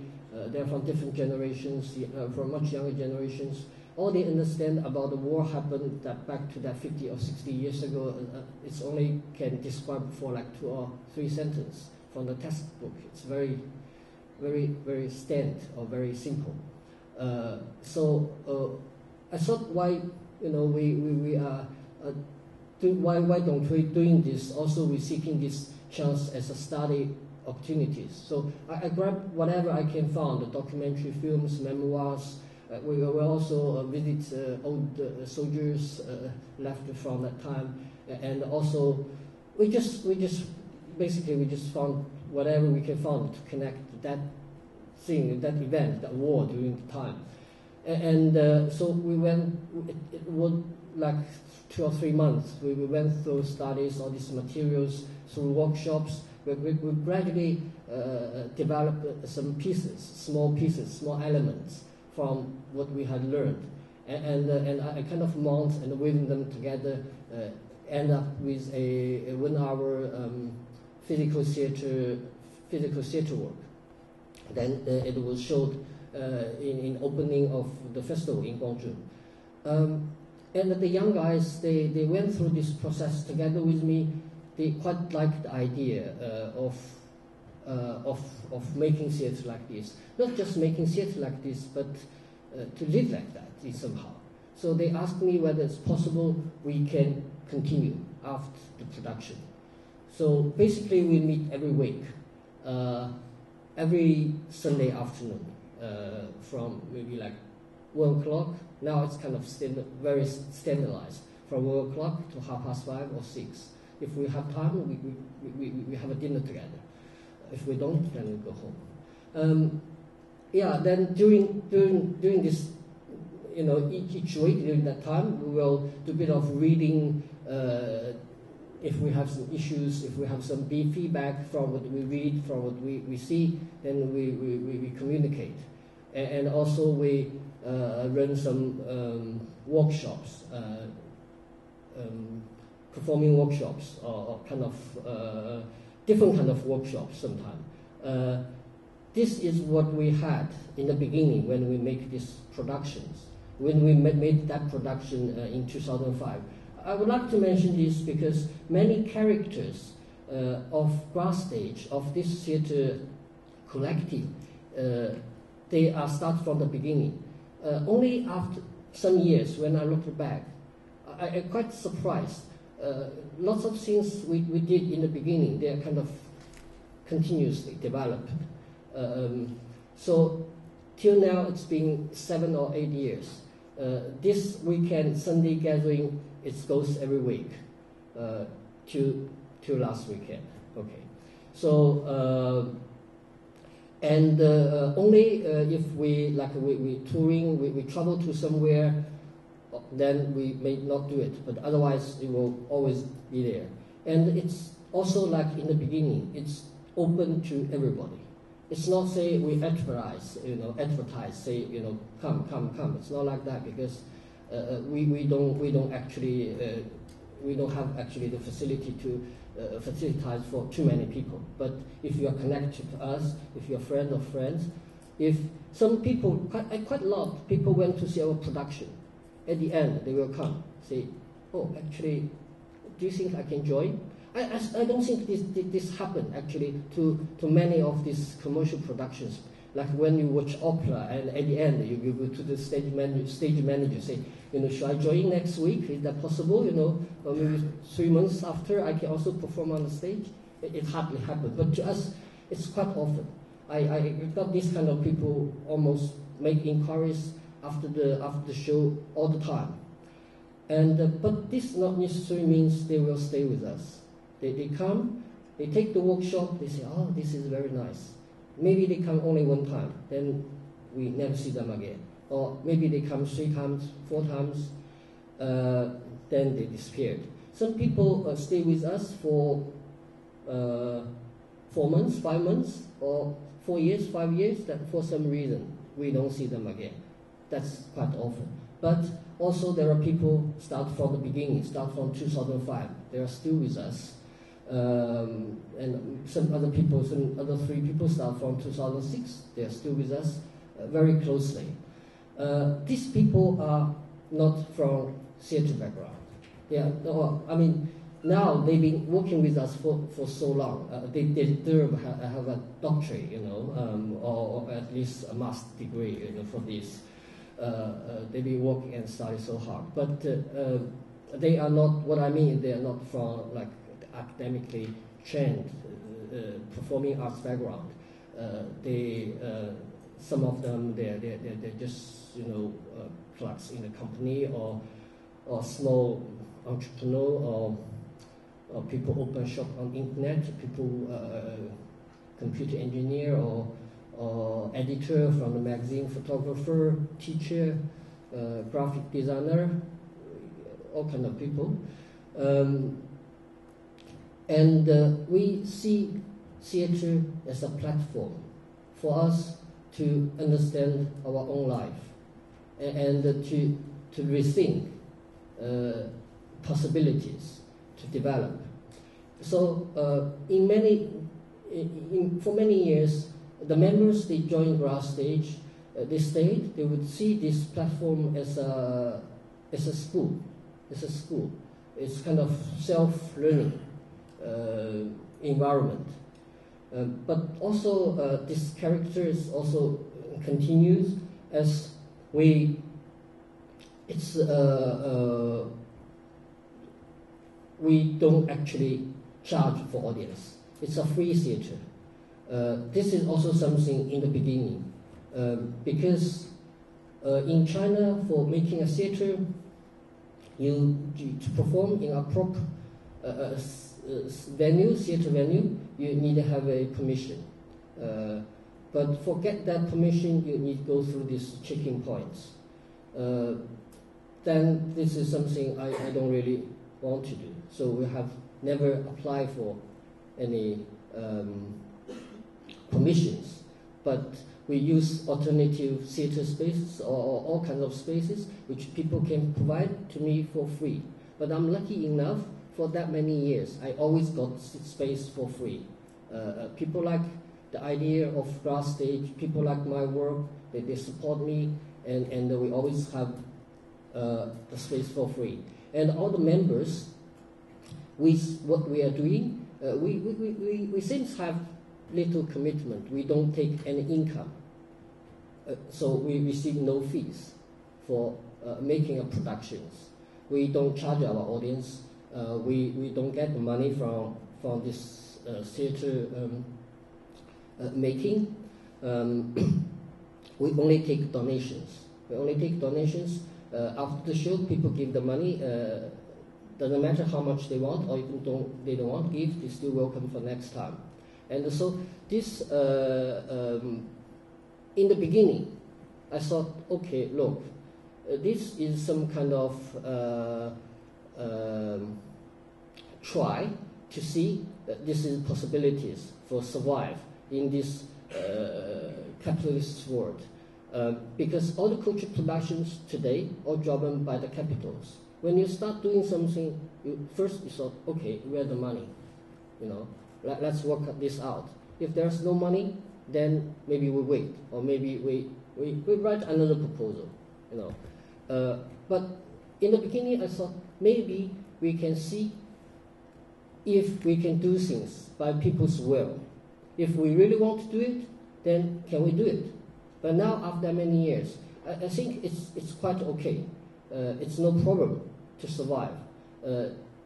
they're from different generations, from much younger generations. All they understand about the war happened that back to that 50 or 60 years ago. It's only can describe for like 2 or 3 sentences from the textbook. It's very, very, very standard or very simple. So I thought, why we are why don't we doing this? Also, we're seeking this chance as a study opportunities. So I grabbed whatever I can find: the documentary films, memoirs. We will also visit old soldiers left from that time, and also we just found whatever we can find to connect that thing, that event, that war during the time. And so we went, it was like 2 or 3 months. We went through studies, all these materials, through workshops. We gradually developed some pieces, small elements from what we had learned. And I kind of mount and weave them together, end up with a 1 hour physical theater work. Then it was showed in opening of the festival in Guangzhou. And the young guys, they went through this process together with me. They quite liked the idea of making theatre like this. Not just making theatre like this, but to live like that somehow. So they asked me whether it's possible we can continue after the production. So basically we meet every week, every Sunday afternoon, from maybe like 1 o'clock. Now it's kind of very standardized, from 1 o'clock to 5:30 or 6. If we have time, we have a dinner together. If we don't, then we go home. Then during this, each week during that time, we will do a bit of reading. If we have some issues, if we have some feedback from what we read, from what we see, then we communicate. And also we run some workshops, performing workshops, or kind of different kind of workshops sometimes. This is what we had in the beginning when we make these productions. When we made that production in 2005. I would like to mention this because many characters of grass stage, of this theatre collective, they are start from the beginning. Only after some years, when I look back, I'm quite surprised. Lots of things we did in the beginning, they are kind of continuously developed. So till now, it's been 7 or 8 years. This weekend, Sunday gathering, it goes every week till last weekend. Okay, so only if we touring, we travel to somewhere, then we may not do it. But otherwise, it will always be there. And it's also like in the beginning, it's open to everybody. It's not say we advertise, say come. It's not like that because we don't have actually the facility to facilitate for too many people. But if you are connected to us, if you're a friend of friends, if some people, quite a lot of people went to see our production, at the end they will come say, oh, actually, do you think I can join? I don't think this happened actually to many of these commercial productions. Like when you watch opera and at the end you go to the stage manager say, should I join next week? Is that possible? Or maybe 3 months after I can also perform on the stage. It hardly happens, but to us it's quite often. I got this kind of people almost make inquiries after the show all the time. And but this not necessarily means they will stay with us. They come, they take the workshop, they say, oh, this is very nice. Maybe they come only 1 time, then we never see them again. Or maybe they come 3 times, 4 times, then they disappeared. Some people stay with us for 4 months, 5 months, or 4 years, 5 years, that for some reason we don't see them again. That's quite often. But also there are people start from the beginning, start from 2005. They are still with us. And some other 3 people start from 2006. They are still with us very closely. These people are not from theatre background. Now they've been working with us for so long. They have a doctorate, or at least a master's degree, for this. They've been working and studied so hard. But they are not, what I mean, they are not from academically trained performing arts background. Some of them they're just clerks in a company or small entrepreneur or people open shop on internet. People computer engineer or editor from the magazine, photographer, teacher, graphic designer, all kind of people. And we see theater as a platform for us to understand our own life and to rethink possibilities to develop. So for many years, the members, they joined grass stage, they would see this platform as a school. It's kind of self-learning environment. But also this character is also continues as we don't actually charge for audience. It's a free theater. This is also something in the beginning, because in China, for making a theater, to perform in a proper theater venue, you need to have a permission. But for get that permission, you need to go through these checking points. Then this is something I don't really want to do. So we have never applied for any permissions, but we use alternative theater spaces or all kinds of spaces which people can provide to me for free. But I'm lucky enough, for that many years, I always got space for free. People like the idea of grass stage, people like my work, they support me, and we always have the space for free. And all the members, with what we are doing, we seem to have little commitment. We don't take any income. So we receive no fees for making a productions. We don't charge our audience. We don't get the money from this theater making. We only take donations. After the show, people give the money. Doesn't matter how much they want, or even they don't want to give, they're still welcome for next time. And so this, in the beginning, I thought, okay, look, this is some kind of try to see that this is possibilities for survive in this capitalist world. Because all the culture productions today are driven by the capitals. When you start doing something, first you thought, okay, where's the money? Let's work this out. If there's no money, then maybe we wait, or maybe we write another proposal. But in the beginning, I thought maybe we can see if we can do things by people's will. If we really want to do it, then can we do it? But now, after many years, I think it's quite okay. It's no problem to survive.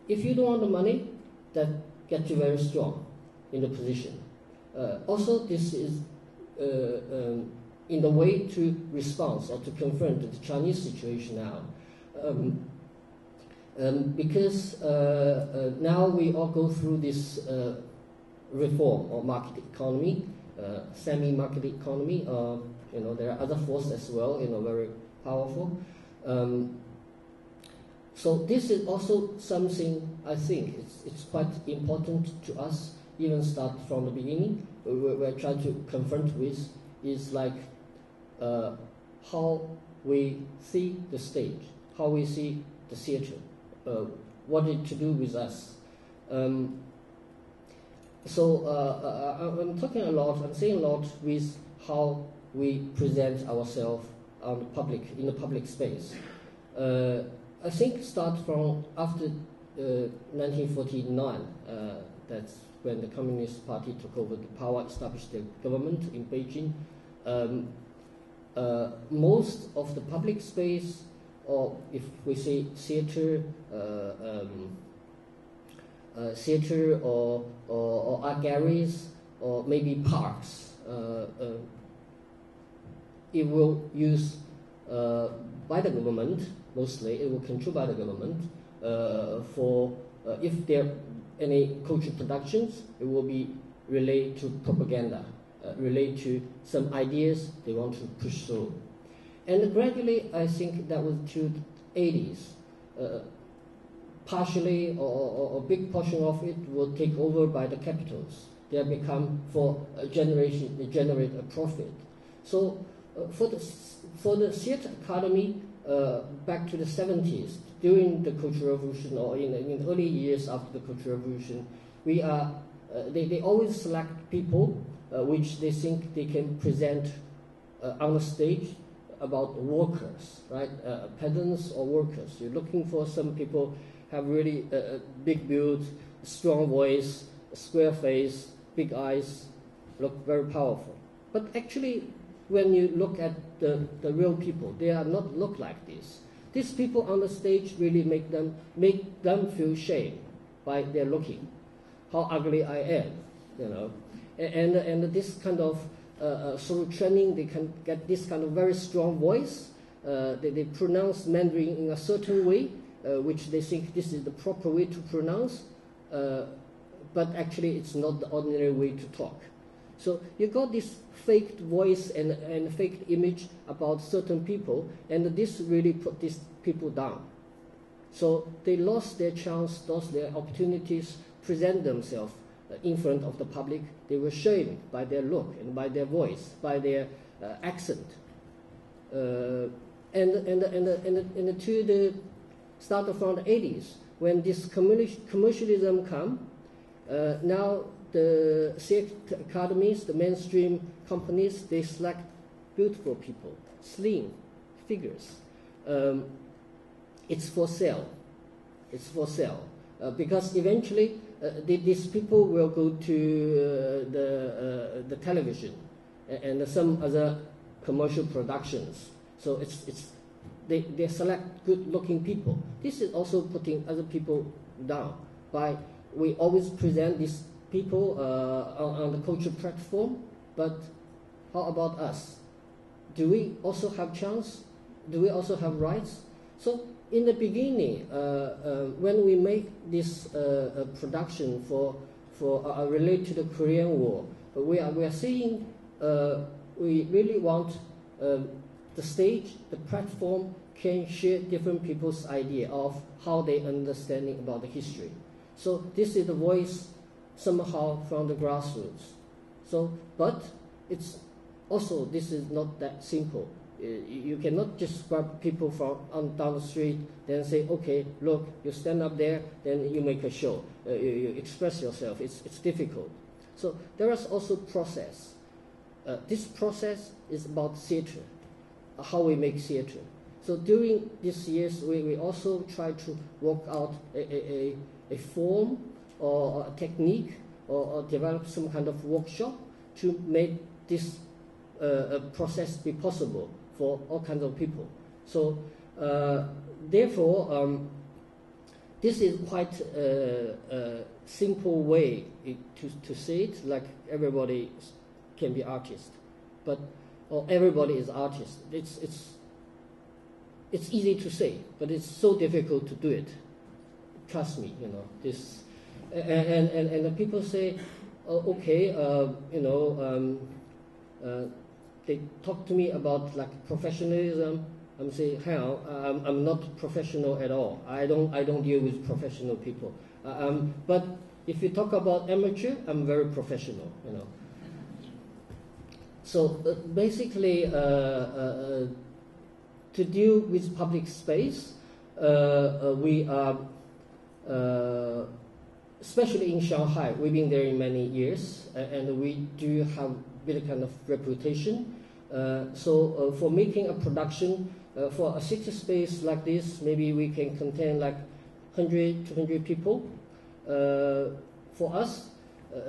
If you don't want the money, that gets you very strong in the position. Also, this is in the way to respond or to confront the Chinese situation now. Because now we all go through this reform or market economy, semi-market economy. There are other forces as well, very powerful. So this is also something I think it's quite important to us, even start from the beginning. We're trying to confront with is like how we see the stage, how we see the theater, what it to do with us. I'm talking a lot, I'm saying a lot with how we present ourselves on in the public space. I think start from after 1949, that's when the Communist Party took over the power, established the government in Beijing. Most of the public space, or if we say theater, or art galleries, or maybe parks, it will use by the government, mostly it will controlled by the government for if there are any cultural productions, it will be relate to propaganda, relate to some ideas they want to push through. And gradually, I think that was to the 80s. Partially or a big portion of it will take over by the capitals. They have become for a generation, they generate a profit. So for the theater academy, back to the 70s, during the Cultural Revolution or in the early years after the Cultural Revolution, they always select people which they think they can present on the stage about workers, right? Peasants or workers. You're looking for some people have really big build, strong voice, square face, big eyes, look very powerful. But actually, when you look at the real people, they are not look like this. These people on the stage really make them feel shame by their looking, how ugly I am, you know. And this kind of through training, they can get this kind of very strong voice. They pronounce Mandarin in a certain way, which they think this is the proper way to pronounce, but actually it's not the ordinary way to talk. So you got this faked voice and faked image about certain people, and this really put these people down. So they lost their chance, lost their opportunities, present themselves in front of the public. They were shamed by their look and by their voice, by their accent. And to the start of around the 80s, when this commercialism come, now the theater academies, the mainstream companies, they select beautiful people, slim figures. It's for sale. It's for sale. Because eventually these people will go to the television and some other commercial productions. So they select good-looking people. This is also putting other people down. We always present these people on the culture platform, but how about us? Do we also have chance? Do we also have rights? So in the beginning, when we make this production for relate to the Korean War, we are saying we really want the stage, the platform can share different people's idea of how they understanding about the history. So this is the voice somehow from the grassroots. So, but it's also, this is not that simple. You cannot just grab people from down the street, then say, okay, look, you stand up there, then you make a show. You express yourself. It's difficult. So there is also process. This process is about theater, how we make theater. So during these years, we also try to work out a form or a technique or develop some kind of workshop to make this process be possible for all kinds of people. So therefore, this is quite a simple way to say it, like everybody can be artist, or everybody is artist. It's easy to say, but it's so difficult to do it. Trust me, you know this. And the people say, okay, you know, they talk to me about like professionalism. I'm saying, hell, I'm not professional at all. I don't deal with professional people. But if you talk about amateur, I'm very professional, you know. So basically, to deal with public space, we are, especially in Shanghai, we've been there in many years, and we do have a bit kind of reputation. So for making a production, for a city space like this, maybe we can contain like 100, 200 people. For us,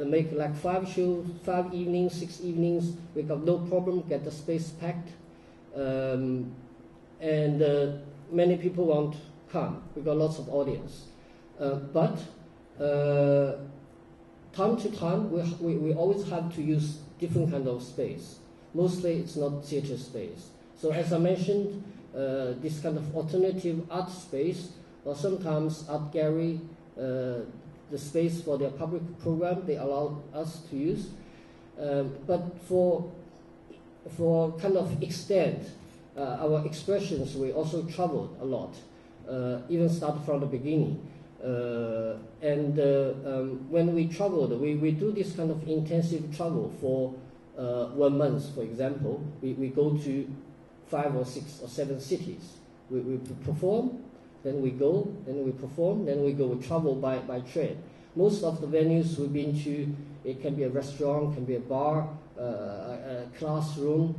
make like 5 shows, 5 evenings, 6 evenings, we got no problem, get the space packed. And many people won't come. We got lots of audience. But time to time, we always have to use different kind of space. Mostly it's not theater space. So as I mentioned, this kind of alternative art space, or sometimes art gallery, the space for their public program they allow us to use. But for kind of extent, our expressions, we also traveled a lot, even start from the beginning. When we traveled, we do this kind of intensive travel for 1 month, for example. We go to 5 or 6 or 7 cities. We perform, then we go, then we perform, then we go. We travel by train. Most of the venues we've been to, it can be a restaurant, can be a bar, a classroom,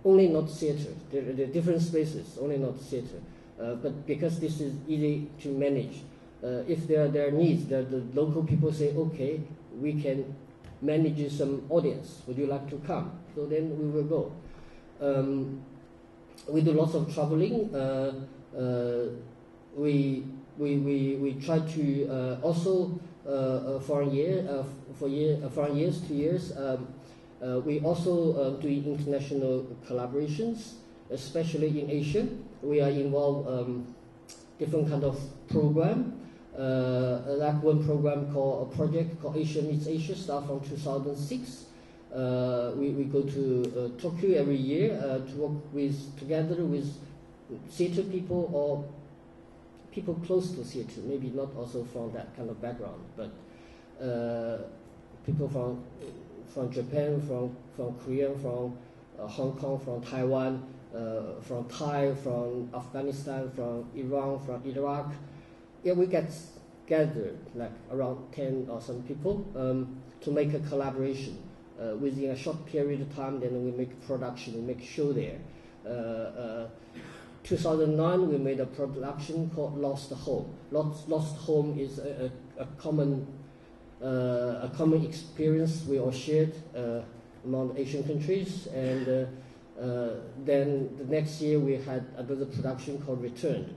only not theater. There are different spaces, only not theater. But because this is easy to manage, if there are needs, the local people say, okay, we can manage some audience. Would you like to come? So then we will go. We do lots of traveling. We try to also for 2 years. We also do international collaborations, especially in Asia. We are involved different kind of program. Like one program called a project called Asia Meets Asia, start from 2006. We go to Tokyo every year to work together with theater people or people close to theater, maybe not also from that kind of background, but people from Japan, from Korea, from Hong Kong, from Taiwan, from Thai, from Afghanistan, from Iran, from Iraq. Yeah, we get gathered like around 10 or some people to make a collaboration. Within a short period of time, then we make a production, we make a show there. 2009, we made a production called Lost Home. Lost Home is a common experience we all shared among the Asian countries. And then the next year, we had another production called Return.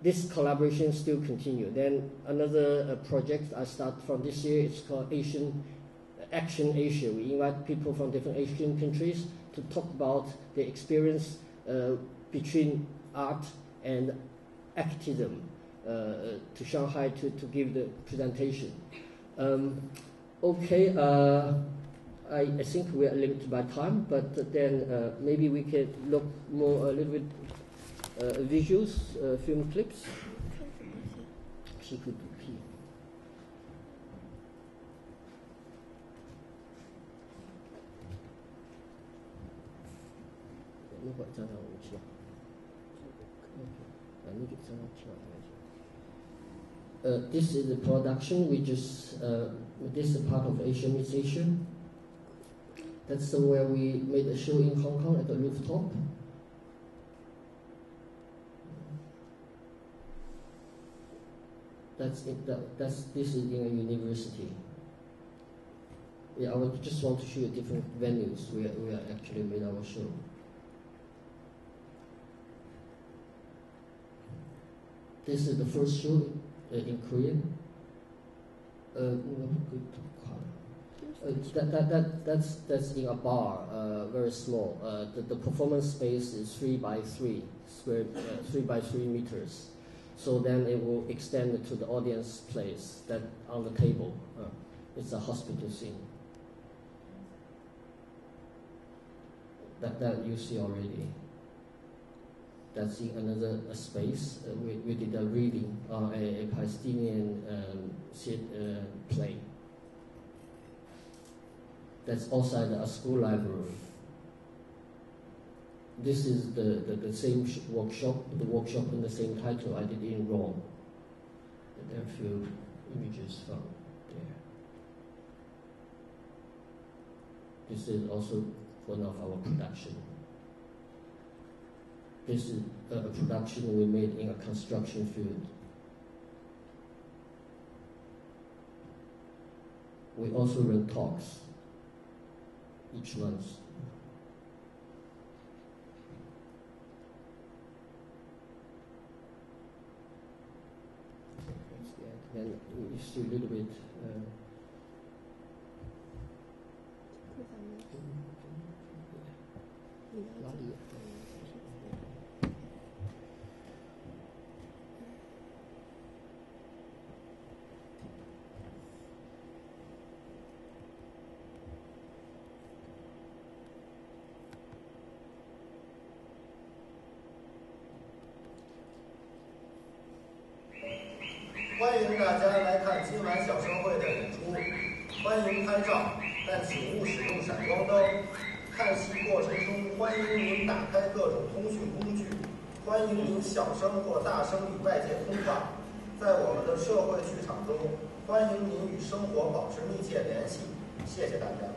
This collaboration still continue. Then another project I start from this year, it's called Action Asia. We invite people from different Asian countries to talk about the experience between art and activism to Shanghai to give the presentation. Okay, I think we are limited by time, but then maybe we can look more a little bit visuals, film clips. This is the production. This is part of Asia Meets Asia. That's where we made a show in Hong Kong at the rooftop. This is in a university. Yeah, I just want to show you different venues where we actually made our show. This is the first show in Korean. That's in a bar, very small. The performance space is 3 by 3 meters. So then it will extend to the audience place that on the table. It's a hospital scene. That you see already. That's in another space. We did a reading on a Palestinian play. That's outside a school library. This is the same workshop, the workshop in the same title I did in Rome. There are a few images from there. This is also one of our production. This is a production we made in a construction field. We also run talks each month. Then you see a little bit. 欢迎大家来看今晚小生会的演出，欢迎拍照，但请勿使用闪光灯。看戏过程中，欢迎您打开各种通讯工具，欢迎您小声或大声与外界通话。在我们的社会剧场中，欢迎您与生活保持密切联系。谢谢大家。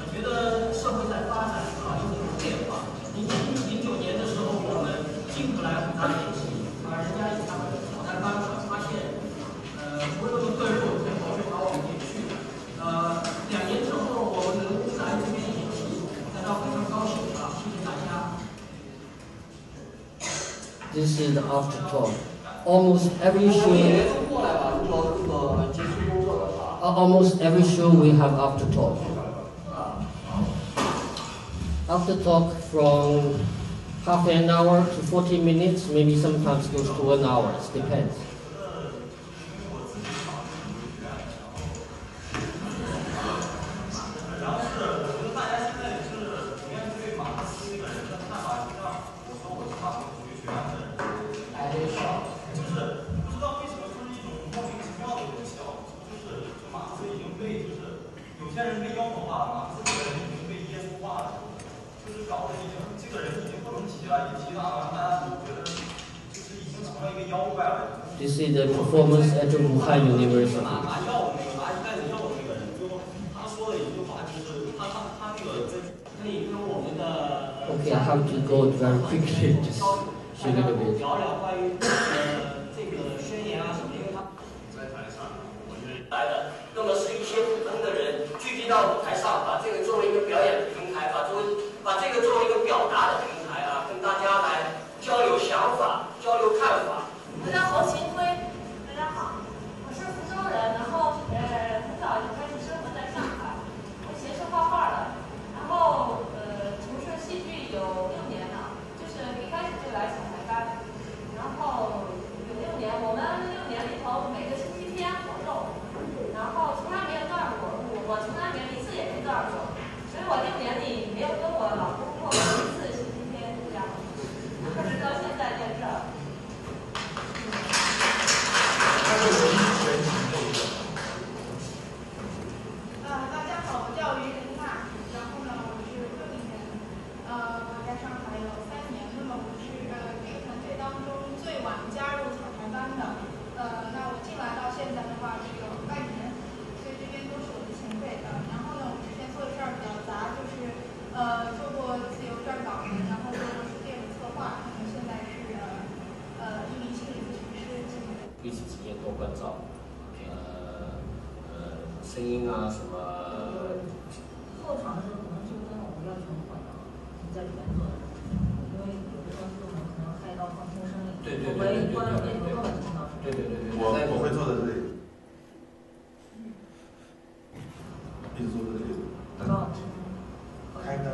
我觉得社会在发展有很多变化。09年的时候，我们进不来武大演戏，人家以他们的草台班子发现，不会那么对付，最后就把我们给去了。2年之后，我们能来这边演戏，感到非常高兴啊！谢谢大家。This is the aftertalk. Almost every show. Almost every show we have aftertalk. Aftertalk from half an hour to 40 minutes, maybe sometimes goes to 1 hour. It depends. This is the performance at the Shanghai University. Okay, I have to go very quickly. Just a little bit. 那么是一些普通的人聚集到舞台上，把这个作为一个表演的平台，把这个作为一个表达的平台啊，跟大家来交流想法、交流看法。我叫侯勤辉，大家好，我是福州人，然后很早就开始生活在上海，我以前是画画的，然后从事戏剧有6年了，就是一开始就来草台班，然后有6年，我们6年里头每个星期天活动。然后从来没有断过，我从来没有一次也没断过，所以我6年里没有跟我老公过1次星期天这样，一直到现在在这儿。大家好，我叫于琳娜，然后呢，我是60年，我在上海有3年，那么我是这个团队当中最晚加入草台班的，那我进来到现在的话只有半年。这边都是我的前辈然后呢，我之前做的事儿比较杂，就是做过自由撰稿人，然后做过书店的策划，然后现在是一名心理咨询师。彼此之间多关照，声音啊什么。后场的时候可能就跟我们要求不一样，你在里面做的，因为有的时候可能开到放空声音，我关了电头根本听到。对，我会坐在这里。一直坐在这里，开灯。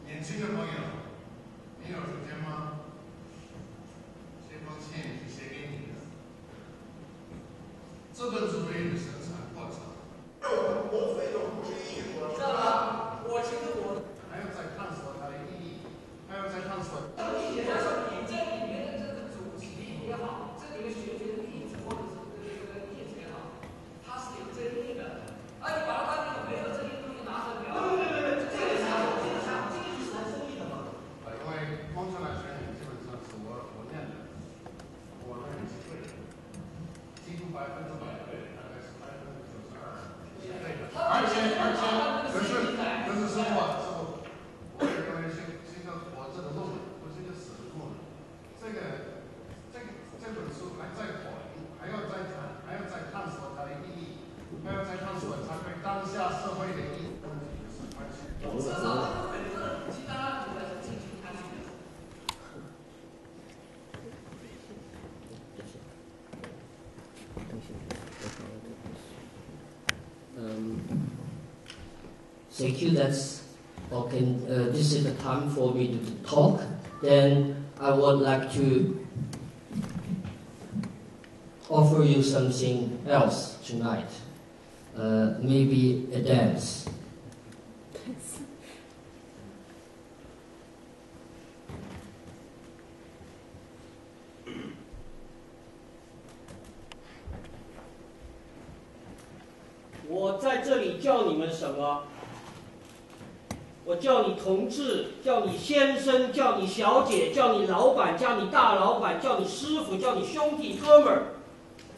年轻的朋友，你有时间吗？这封信是写给你的。资本主义的生产过程。国非又不是艺术，知道吧？我其实还要再探索它的意义，还要再探索。理解上，你这里面的这个主题也好，这里面学的例子或者是这个例子也好，它是有争议的。100%对，大概是92%。而且，可是师傅啊，我也认为是一个活着的论文，不是一个死的论文。这本书还在火，还要再看，还要再探索它的意义，还要再探索它对当下社会的意义问题的是关系。至少这个本身其他主要是进行参与的。Thank you. That's okay. This is the time for me to talk. Then I would like to offer you something else tonight. Maybe a dance. Yes. 我在这里叫你们什么？我叫你同志，叫你先生，叫你小姐，叫你老板，叫你大老板，叫你师傅，叫你兄弟哥们儿。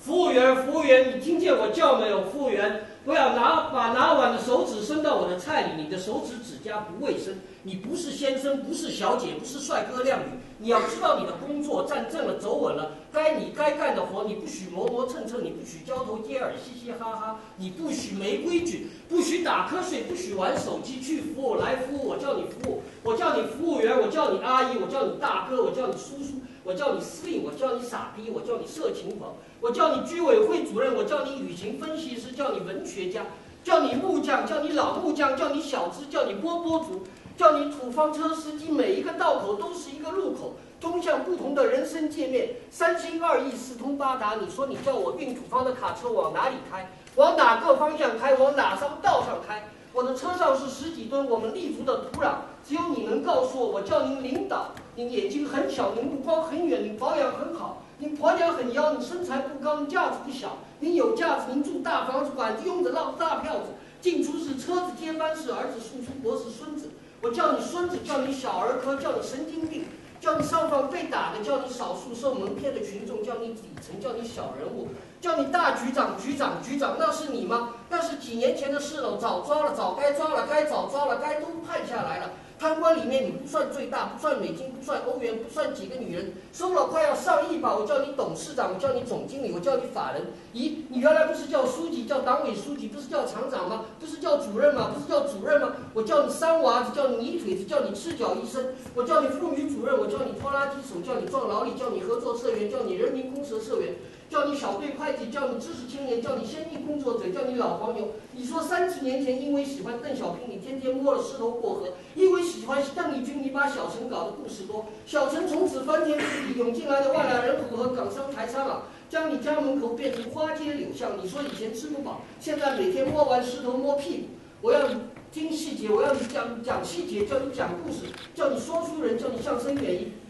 服务员，服务员，你听见我叫没有？服务员，不要把拿碗的手指伸到我的菜里，你的手指指甲不卫生。你不是先生，不是小姐，不是帅哥靓女。你要知道你的工作站正了，走稳了，你该干的活，你不许磨磨蹭蹭，你不许交头接耳，嘻嘻哈哈，你不许没规矩，不许打瞌睡，不许玩手机，去服务来服务，我叫你服务，我叫你服务员，我叫你阿姨，我叫你大哥，我叫你叔叔，我叫你司令，我叫你傻逼，我叫你色情狂，我叫你居委会主任，我叫你舆情分析师，叫你文学家，叫你木匠，叫你老木匠，叫你小资，叫你波波族，叫你土方车司机，每一个道口都是一个路口，通向不同的人生界面，三心二意，四通八达。你说你叫我运土方的卡车往哪里开？往哪个方向开？往哪条道上开？我的车上是10几吨我们立足的土壤，只有你能告诉我。我叫您领导，您眼睛很小，您目光很远，您保养很好，您婆娘很妖，你身材不高，你架子不小，您有架子，您住大房子，管子用着烙大票子，进出是车子，接班是儿子，叔叔伯是孙子。我叫你孙子，叫你小儿科，叫你神经病，叫你上访被打的，叫你少数受蒙骗的群众，叫你底层，叫你小人物，叫你大局长，局长，那是你吗？那是几年前的事了，早抓了，早该抓了，该早抓了，该都判下来了。贪官里面你不算最大，不算美金，不算欧元，不算几个女人，收了快要上亿吧。我叫你董事长，我叫你总经理，我叫你法人。咦，你原来不是叫书记，叫党委书记，不是叫厂长吗？不是叫主任吗？不是叫主任吗？我叫你三娃子，叫你泥腿子，叫你赤脚医生，我叫你妇女主任，我叫你拖拉机手，叫你撞牢里，叫你合作社员，叫你人民公社社员，叫你小队会计，叫你知识青年，叫你先进工作者，叫你老黄牛。你说30年前因为喜欢邓小平，你天天摸了石头过河；因为喜欢邓丽君，你把小陈搞得故事多。小陈从此翻天覆地，涌进来的万来人口和港商台商啊，将你家门口变成花街柳巷。你说以前吃不饱，现在每天摸完石头摸屁股。我要你听细节，我要你讲细节，叫你讲故事，叫你说书人，叫你相声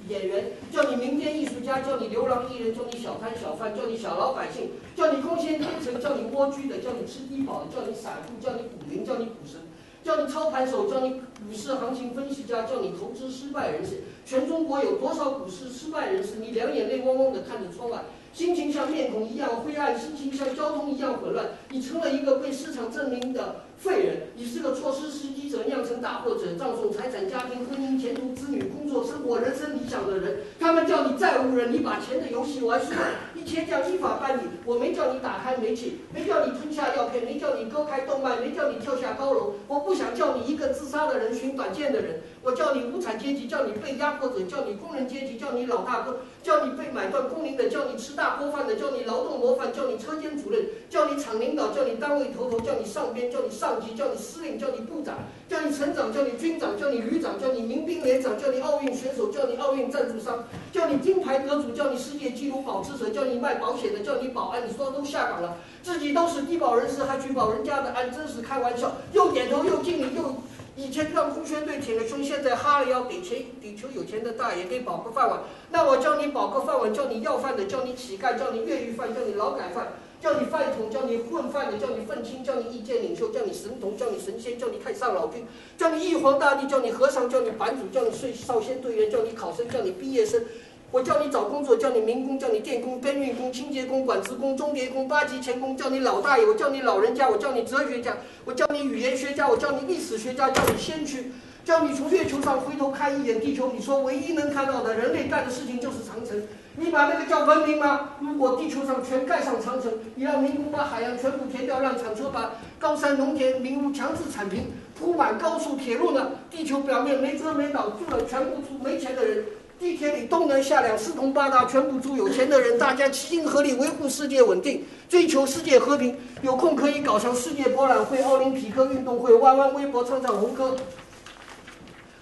演员，叫你民间艺术家，叫你流浪艺人，叫你小摊小贩，叫你小老百姓，叫你工薪阶层，叫你蜗居的，叫你吃低保的，叫你散户，叫你股民，叫你股神，叫你操盘手，叫你股市行情分析家，叫你投资失败人士。全中国有多少股市失败人士？你两眼泪汪汪地看着窗外，心情像面孔一样灰暗，心情像交通一样混乱。你成了一个被市场证明的废人，你是个错失时机者，酿成大祸者，葬送财产、家庭、婚姻、前途、子女、工作、生活、人生理想的人。他们叫你债务人，你把钱的游戏玩输了。一切叫依法办理，我没叫你打开煤气，没叫你吞下药片，没叫你割开动脉，没叫你跳下高楼。我不想叫你一个自杀的人，寻短见的人。我叫你无产阶级，叫你被压迫者，叫你工人阶级，叫你老大哥，叫你被买断工龄的，叫你吃大锅饭的，叫你劳动模范，叫你车间主任，叫你厂领导，叫你单位头头，叫你上编，叫你上级，叫你司令，叫你部长，叫你省长，叫你军长，叫你旅长，叫你民兵连长，叫你奥运选手，叫你奥运赞助商，叫你金牌得主，叫你世界纪录保持者，叫你卖保险的，叫你保安。你说都下岗了，自己都是低保人士，还举报人家的安，真是开玩笑。又点头又敬礼，又以前让空宣队挺了胸，现在哈了腰给求有钱的大爷给保个饭碗。那我叫你保个饭碗，叫你要饭的，叫你乞丐，叫你越狱犯，叫你劳改犯，叫你饭桶，叫你混饭的，叫你愤青，叫你意见领袖，叫你神童，叫你神仙，叫你太上老君，叫你玉皇大帝，叫你和尚，叫你版主，叫你少先队员，叫你考生，叫你毕业生。我叫你找工作，叫你民工，叫你电工、搬运工、清洁工、管子工、钟点工、8级钳工，叫你老大爷，我叫你老人家，我叫你哲学家，我叫你语言学家，我叫你历史学家，叫你先驱，叫你从月球上回头看一眼地球，你说唯一能看到的人类干的事情就是长城。你把那个叫文明吗？如果地球上全盖上长城，你让民工把海洋全部填掉，让厂车把高山农田民屋强制铲平，铺满高速铁路呢？地球表面没遮没挡住了全部住没钱的人。地铁里东南下两四通八达，全部住有钱的人，大家齐心合力维护世界稳定，追求世界和平。有空可以搞上世界博览会、奥林匹克运动会，弯弯微博唱唱红歌。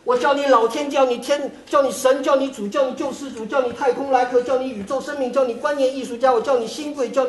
我叫你老天，叫你天，叫你神，叫你主，叫你救世主，叫你太空来客，叫你宇宙生命，叫你观念艺术家，我叫你新贵，叫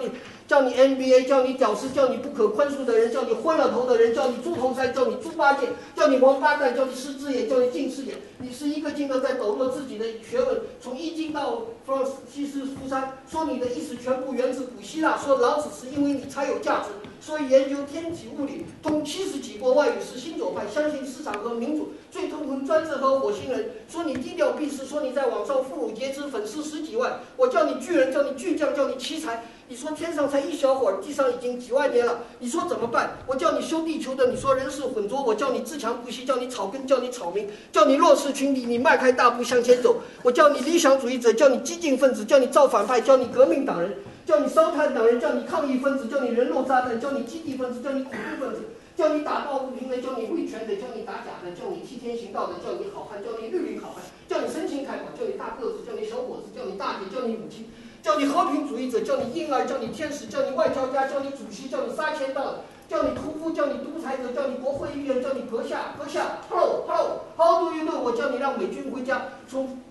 你 NBA， 叫你屌丝，叫你不可宽恕的人，叫你昏了头的人，叫你猪头山，叫你猪八戒，叫你王八蛋，叫你失智眼，叫你近视眼。你是一个劲的在抖落自己的学问，从易经到弗朗西斯福山，说你的意识全部源自古希腊，说老子是因为你才有价值，所以研究天体物理，通70几国外语，是新左派，相信市场和民主，最痛恨专制和火星人。说你低调避世，说你在网上妇孺皆知，粉丝10几万。我叫你巨人，叫你巨匠，叫你奇才。你说天上才一小会儿，地上已经几万年了，你说怎么办？我叫你修地球的，你说人事混浊，我叫你自强不息，叫你草根，叫你草民，叫你弱势群体，你迈开大步向前走。我叫你理想主义者，叫你激进分子，叫你造反派，叫你革命党人，叫你烧炭党人，叫你抗议分子，叫你人肉炸弹，叫你基地分子，叫你恐怖分子，叫你打抱不平的，叫你维权的，叫你打假的，叫你替天行道的，叫你好汉，叫你绿林好汉，叫你深情开广，叫你大个子，叫你小伙子，叫你大姐，叫你母亲，叫你和平主义者，叫你婴儿，叫你天使，叫你外交家，叫你主席，叫你撒钱道，叫你屠夫，叫你独裁者，叫你国会议员，叫你阁下 ，Hello How do you do？ 我叫你让美军回家，从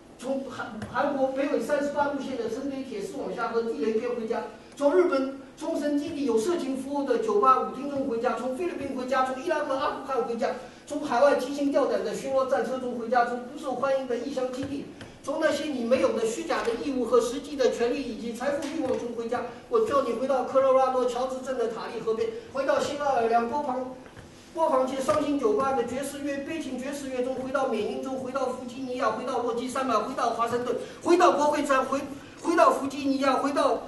韩国北纬38度线的成堆铁丝网下和地雷边回家，从日本冲绳基地有色情服务的酒吧舞厅中回家，从菲律宾回家，从伊拉克阿富汗回家，从海外提心吊胆的巡逻战车中回家，从不受欢迎的异乡基地，从那些你没有的虚假的义务和实际的权利以及财富欲望中回家。我叫你回到科罗拉多乔治镇的塔利河边，回到新奥尔良波旁街伤心酒吧的爵士乐悲情爵士乐中，回到缅因州，回到弗吉尼亚，回到洛基山脉，回到华盛顿，回到国会山，回到弗吉尼亚，回到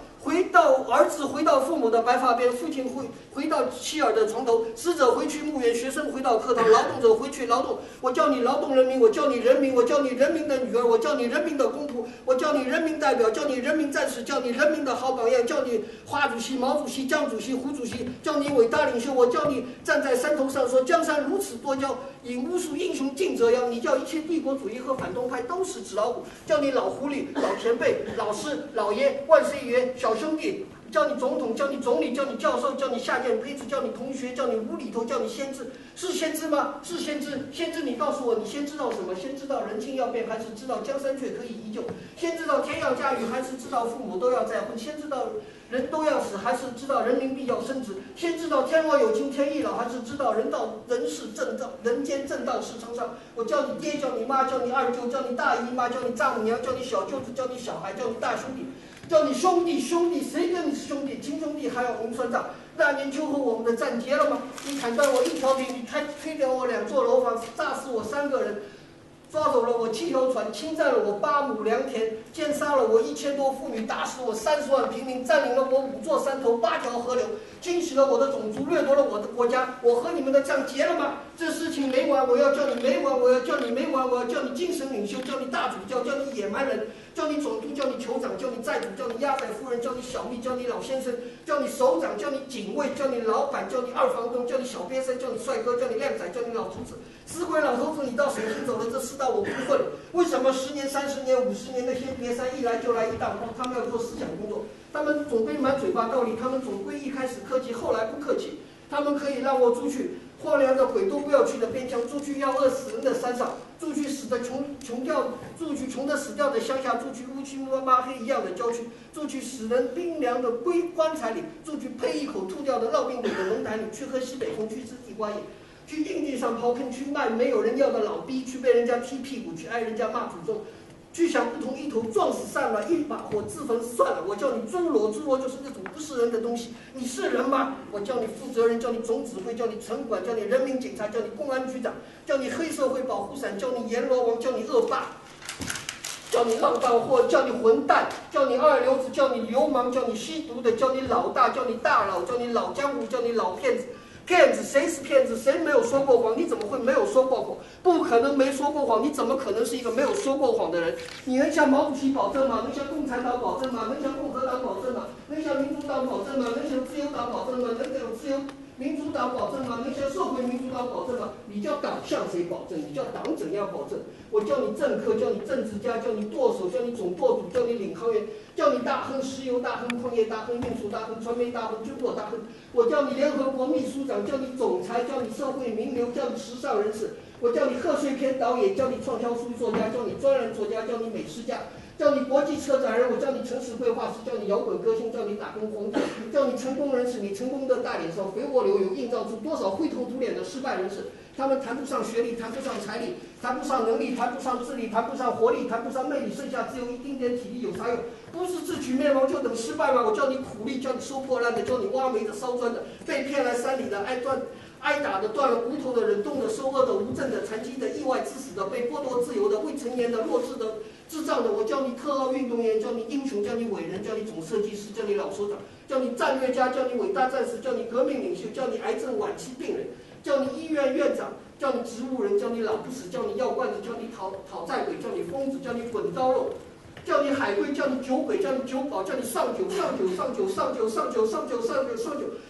儿子回到父母的白发边，父亲回到妻儿的床头，死者回去墓园，学生回到课堂，劳动者回去劳动。我叫你劳动人民，我叫你人民，我叫你人民的女儿，我叫你人民的公仆，我叫你人民代表，叫你人民战士，叫你人民的好榜样，叫你华主席、毛主席、江主席、胡主席，叫你伟大领袖。我叫你站在山头上说江山如此多娇，引无数英雄竞折腰。你叫一切帝国主义和反动派都是纸老虎，叫你老狐狸、老前辈、老师、老爷、万岁爷、小兄弟，叫你总统，叫你总理，叫你教授，叫你下贱胚子，叫你同学，叫你无厘头，叫你先知。是先知吗？是先知。先知，你告诉我，你先知道什么？先知道人情要变，还是知道江山却可以依旧？先知道天要驾驭，还是知道父母都要再婚？先知道人都要死，还是知道人民币要升值？先知道天若有情天亦老，还是知道人间正道是沧桑？我叫你爹，叫你妈，叫你二舅，叫你大姨妈，叫你丈母娘，叫你小舅子，叫你小孩，叫你大兄弟，叫你兄弟，谁跟你是兄弟？亲兄弟还要明算账。那年秋后，我们的战结了吗？你砍断我一条腿，你推掉我2座楼房，炸死我3个人，抓走了我7条船，侵占了我8亩良田，奸杀了我1000多妇女，打死我30万平民，占领了我5座山头、8条河流，侵袭了我的种族，掠夺了我的国家。我和你们的账结了吗？这事情没完，我要叫你没完，我要叫你没完，我要叫你精神领袖，叫你大主教，叫你野蛮人，叫你总督，叫你酋长，叫你寨主，叫你鸭仔夫人，叫你小蜜，叫你老先生，叫你首长，叫你警卫，叫你老板，叫你二房东，叫你小瘪三，叫你帅哥，叫你靓仔，叫你老头子。死鬼老头子，你到水行走了，这世道我不混了。为什么10年、30年、50年那些瘪三一来就来一大帮？他们要做思想工作，他们总归满嘴巴道理，他们总归一开始客气，后来不客气。他们可以让我住去荒凉的鬼都不要去的边疆，住去要饿死人的山上，住去死的住去穷的死掉的乡下，住去乌漆抹黑一样的郊区，住去死人冰凉的棺材里，住去呸一口吐掉的烙饼里的龙潭里，去喝西北风，去吃地瓜叶，去硬地上刨坑，去卖没有人要的老逼，去被人家踢屁股，去挨人家骂祖宗，去想不同一头撞死算了，一把火自焚算了。我叫你侏罗，侏罗就是那种不是人的东西。你是人吗？我叫你负责人，叫你总指挥，叫你城管，叫你人民警察，叫你公安局长，叫你黑社会保护伞，叫你阎罗王，叫你恶霸，叫你浪荡货，叫你混蛋，叫你二流子，叫你流氓，叫你吸毒的，叫你老大，叫你大佬，叫你老江湖，叫你老骗子。骗子，谁是骗子？谁没有说过谎？你怎么会没有说过谎？不可能没说过谎，你怎么可能是一个没有说过谎的人？你能向毛主席保证吗？能向共产党保证吗？能向共和党保证吗？能向民主党保证吗？能向自由党保证吗？能有自由民主党保证吗？能向社会民主党保证吗？你叫党向谁保证？你叫党怎样保证？我叫你政客，叫你政治家，叫你舵手，叫你总舵主，叫你领航员，叫你大亨、石油大亨、矿业大亨、运输大亨、传媒大亨、军火大亨。我叫你联合国秘书长，叫你总裁，叫你社会名流，叫你时尚人士。我叫你贺岁片导演，叫你畅销书作家，叫你专栏作家，叫你美食家。叫你国际车展人，我叫你城市规划师，叫你摇滚歌星，叫你打工皇帝，叫你成功人士。你成功的大脸上肥沃流油，映照出多少灰头土脸的失败人士。他们谈不上学历，谈不上财力，谈不上能力，谈不上智力，谈不上活力，谈不上魅力，剩下只有一丁点体力，有啥用？不是自取灭亡就等失败吗？我叫你苦力，叫你收破烂的，叫你挖煤的、烧砖的，被骗来山里的，挨打的、断了骨头的、忍冻的、受饿的、无证的、残疾的、意外致死的、被剥夺自由的、未成年的、弱智的、智障的。我叫你特奥运动员，叫你英雄，叫你伟人，叫你总设计师，叫你老首长，叫你战略家，叫你伟大战士，叫你革命领袖，叫你癌症晚期病人，叫你医院院长，叫你植物人，叫你老不死，叫你药罐子，叫你讨债鬼，叫你疯子，叫你滚刀肉，叫你海龟，叫你酒鬼，叫你酒保，叫你上酒，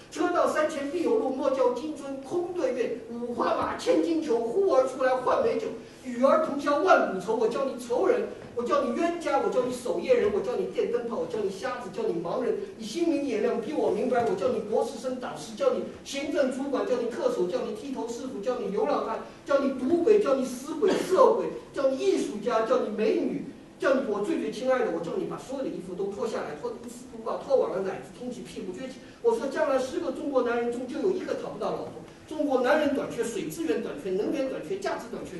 车到山前必有路，莫教金樽空对月。五花马，千金裘，呼儿出来换美酒。与儿同销万古愁。我叫你仇人，我叫你冤家，我叫你守夜人，我叫你电灯泡，我叫你瞎子，叫你盲人。你心明眼亮，比我明白。我叫你博士生导师，叫你行政主管，叫你特首，叫你剃头师傅，叫你流浪汉，叫你赌鬼，叫你死鬼、色鬼，叫你艺术家，叫你美女。叫你我最亲爱的，我叫你把所有的衣服都脱下来，脱一丝不挂，脱完了奶子挺起，屁股撅起。我说将来10个中国男人中就有1个讨不到老婆。中国男人短缺，水资源短缺，能源短缺，价值短缺，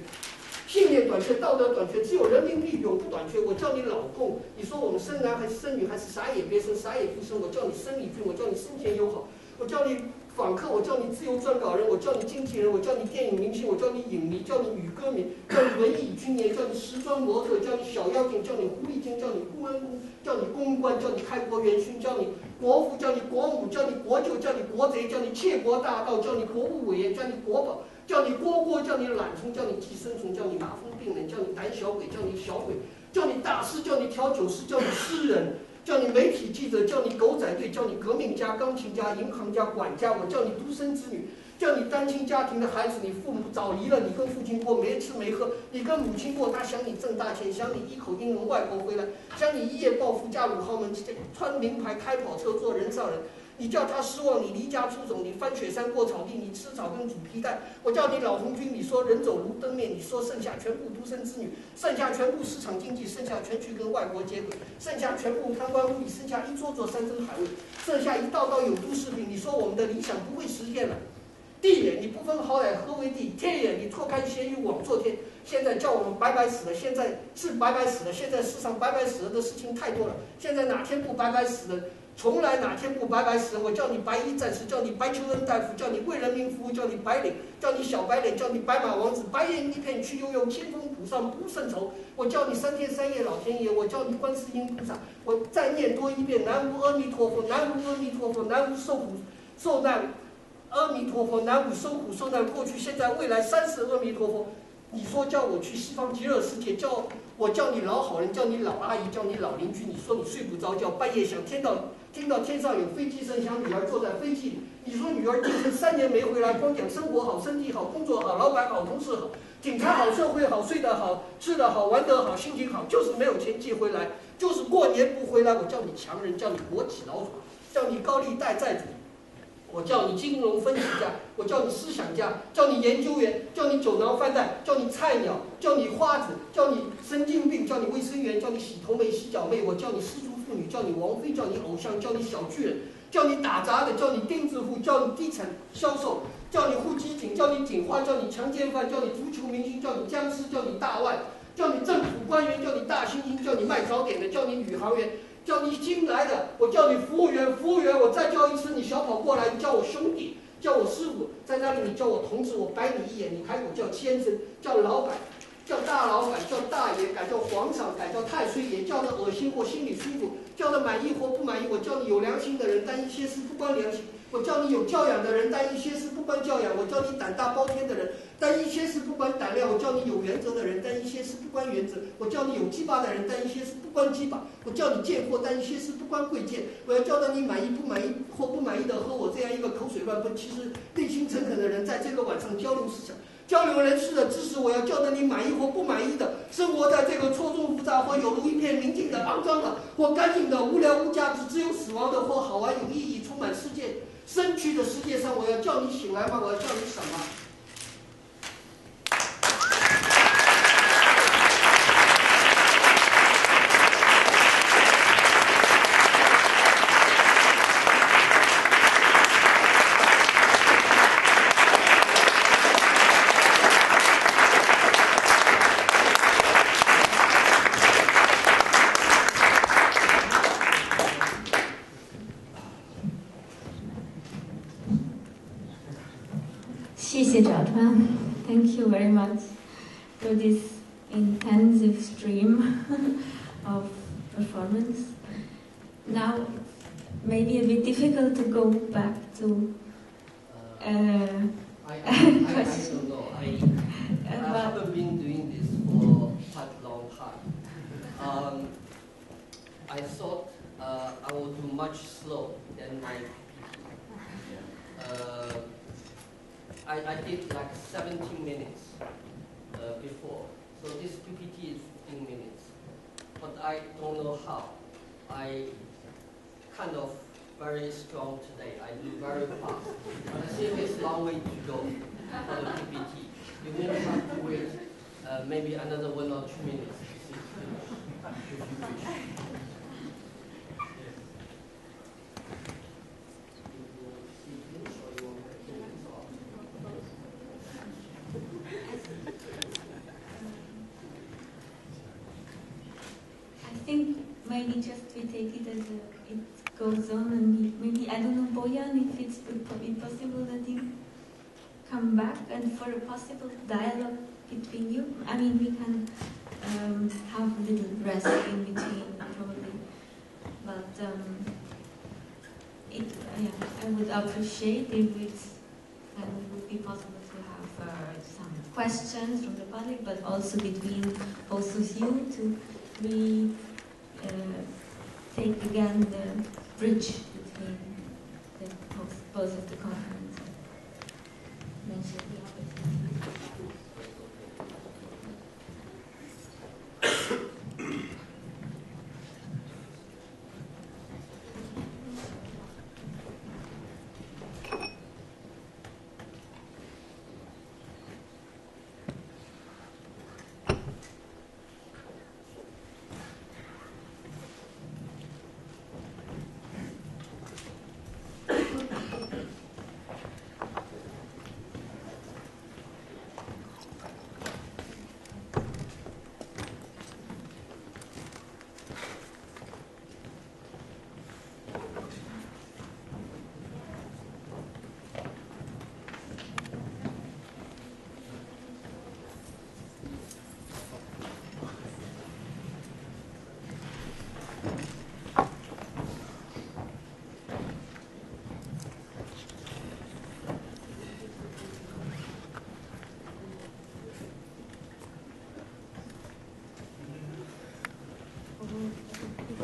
信念短缺，道德短缺，只有人民币永不短缺。我叫你老公，你说我们生男还是生女，还是啥也别生，啥也不生。我叫你生理君，我叫你生前友好，我叫你访客，我叫你自由撰稿人，我叫你经纪人，我叫你电影明星，我叫你影迷，叫你女歌迷，叫你文艺青年，叫你时装模特，叫你小妖精，叫你狐狸精，叫你公安公，叫你公关，叫你开国元勋，叫你国父，叫你国母，叫你国舅，叫你国贼，叫你窃国大盗，叫你国务委员，叫你国宝，叫你蝈，叫你懒虫，叫你寄生虫，叫你麻风病人，叫你胆小鬼，叫你小鬼，叫你大师，叫你调酒师，叫你诗人。叫你媒体记者，叫你狗仔队，叫你革命家、钢琴家、银行家、管家。我叫你独生子女，叫你单亲家庭的孩子，你父母早离了，你跟父亲过没吃没喝，你跟母亲过，他想你挣大钱，想你一口音从外国回来，想你一夜暴富，嫁入豪门，穿名牌，开跑车，做人上人。你叫他失望，你离家出走，你翻雪山过草地，你吃草根煮皮带。我叫你老红军，你说人走如灯灭，你说剩下全部独生子女，剩下全部市场经济，剩下全去跟外国接轨，剩下全部贪官污吏，剩下一桌桌山珍海味，剩下一道道有毒食品。你说我们的理想不会实现了。地也你不分好歹何为地，天也你脱开咸鱼枉做天。现在叫我们白白死了，现在是白白死了，现在世上白白死了的事情太多了，现在哪天不白白死了？从来哪天不白白死？我叫你白衣战士，叫你白求恩大夫，叫你为人民服务，叫你白领，叫你小白脸，叫你白马王子，白眼一片去悠悠，清风浦上不胜愁。我叫你3天3夜老天爷，我叫你观世音菩萨。我再念多一遍：南无阿弥陀佛，南无阿弥陀佛，南无受苦受难阿弥陀佛，南无受苦受难过去现在未来30阿弥陀佛。你说叫我去西方极乐世界，叫你老好人，叫你老阿姨，叫你老邻居。你说你睡不着觉，半夜想听到天上有飞机声，想女儿坐在飞机里。你说女儿进城3年没回来，光讲生活好，身体好，工作好，老板好，同事好，警察好，社会好，睡得好，吃得好，玩得好，心情好，就是没有钱寄回来，就是过年不回来。我叫你强人，叫你国企老总，叫你高利贷债主。我叫你金融分析家，我叫你思想家，叫你研究员，叫你酒囊饭袋，叫你菜鸟，叫你花子，叫你神经病，叫你卫生员，叫你洗头妹、洗脚妹。我叫你失足妇女，叫你王妃，叫你偶像，叫你小巨人，叫你打杂的，叫你钉子户，叫你地产销售，叫你护机警，叫你警花，叫你强奸犯，叫你足球明星，叫你僵尸，叫你大腕，叫你政府官员，叫你大猩猩，叫你卖早点的，叫你宇航员。叫你新来的，我叫你服务员，服务员，我再叫一次，你小跑过来，你叫我兄弟，叫我师傅，在那里你叫我同志，我白你一眼，你喊我叫先生，叫老板，叫大老板，叫大爷，改叫皇上，改叫太岁爷，叫的恶心或心里舒服，叫的满意或不满意。我叫你有良心的人，但一些事不关良心；我叫你有教养的人，但一些事不关教养；我叫你胆大包天的人，但一些事不关胆量；我叫你有原则的人，但一些事不关原则；我叫你有鸡巴的人，但一些事不关鸡巴；我叫你贱货，但一些事不关贵贱。我要叫到你满意不满意或不满意的和我这样一个口水乱喷，其实内心诚恳的人，在这个晚上交流思想。交流人士的知识，我要叫得你满意或不满意的，生活在这个错综复杂或有如一片宁静的、肮脏的或干净的、无聊无价值、只有死亡的或好玩有意义、充满世界身躯的世界上，我要叫你醒来吗？我要叫你什么？谢谢Zhao Chuan. Thank you very much for this intensive stream of performance. Now, maybe a bit difficult to go back to I don't know. I haven't been doing this for quite a long time. I thought I would do much slower than my I did like 17 minutes before, so this PPT is 15 minutes, but I don't know how. I kind of very strong today. I do very fast. I think it's a long way to go for the PPT. You may have to wait maybe another 1 or 2 minutes to see it finish, if you wish. I think maybe just we take it as it goes on, and maybe, I don't know, Boyan, if it's possible that you come back and for a possible dialogue between you. I mean, we can have a little rest in between, probably. But I would appreciate if it would be possible to have some questions from the public, but also between both of you to really take again the bridge between both of the conferences. Mention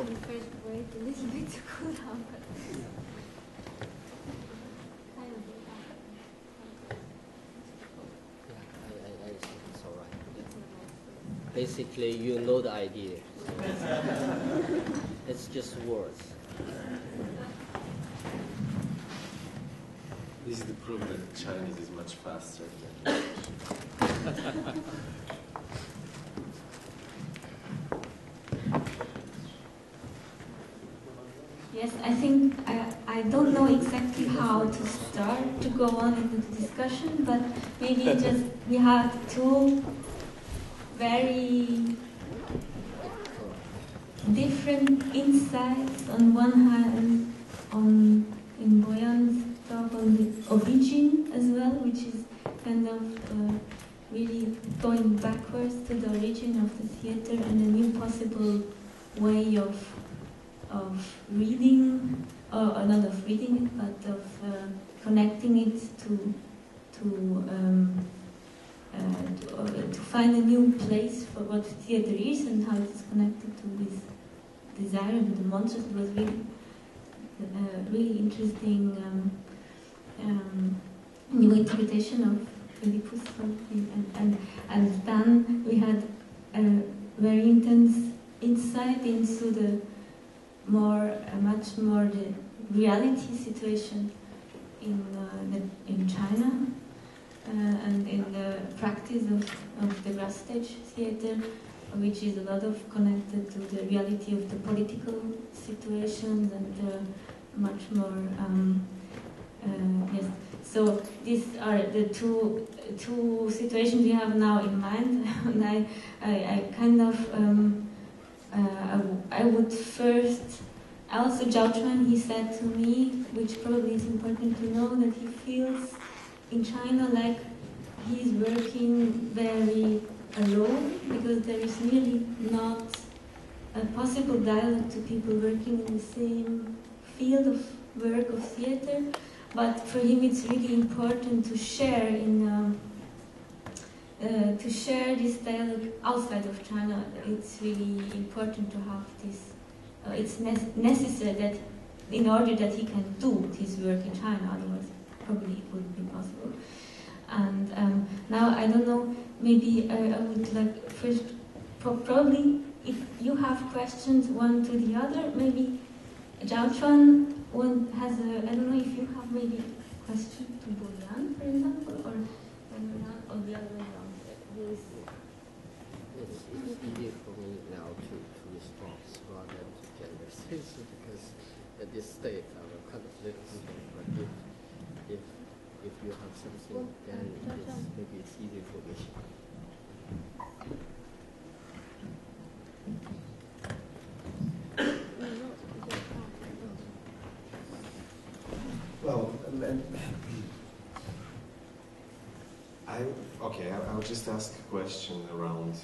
the first wait a little bit to cool down. It's all right. Basically, you know the idea. It's just words. This is the proof that Chinese is much faster than English. Yes, I think I don't know exactly how to start to go on in the discussion, but maybe just we have two very different insights. On one hand, in Boyan's talk on the origin as well, which is kind of really going backwards to the origin of the theater and a new possible way of reading, or not of reading it, but of connecting it to find a new place for what theater is and how it is connected to this desire and the monsters. It was really interesting new interpretation of Oedipus, and then we had a very intense insight into the much more the reality situation in China and in the practice of the grass stage theater, which is a lot of connected to the reality of the political situations and much more yes. So these are the two situations we have now in mind, and I kind of I would first. Also, Zhao Chuan, he said to me, which probably is important to know, that he feels in China like he's working very alone, because there is really not a possible dialogue to people working in the same field of work of theater. But for him, it's really important to share this dialogue outside of China. It's really important to have this. It's necessary that in order that he can do his work in China, otherwise probably it wouldn't be possible. And now I don't know, maybe I would like first, probably if you have questions one to the other, maybe Zhao Chuan has a, I don't know if you have maybe a question to Boyan, for example, or the other way around. It's easier for me now to respond rather than to get the sense, because at this state I'm kind of listening. But if you have something, then maybe it's easier for me. Well, I'll just ask a question around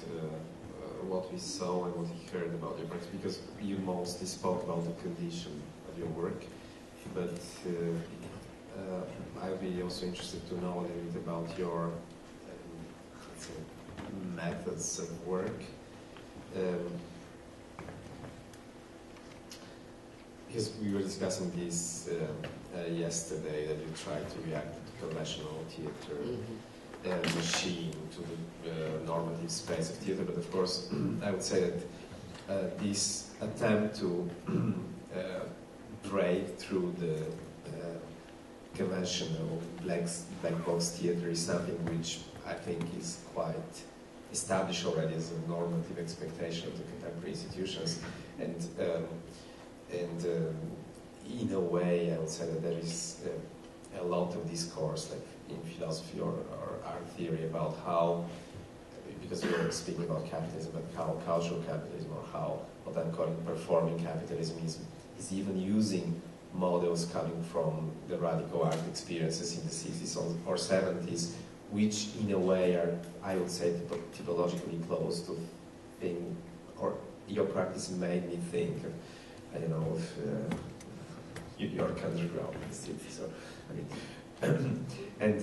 what we saw and what we heard about your work, because you mostly spoke about the condition of your work, but I'd be also interested to know a little bit about your methods of work. Because we were discussing this yesterday, that you try to react to conventional theater machine, to the normative space of theater, but of course I would say that this attempt to break through the conventional black box theater is something which I think is quite established already as a normative expectation of the contemporary institutions, and in a way I would say that there is a lot of discourse, like in philosophy or art theory, about how, because we were speaking about capitalism, but how cultural capitalism, or how what I'm calling performing capitalism, is even using models coming from the radical art experiences in the 60s or 70s, which in a way are, I would say, typologically close to being, or your practice made me think of, I don't know, of New York underground in the 60s, or, I mean, and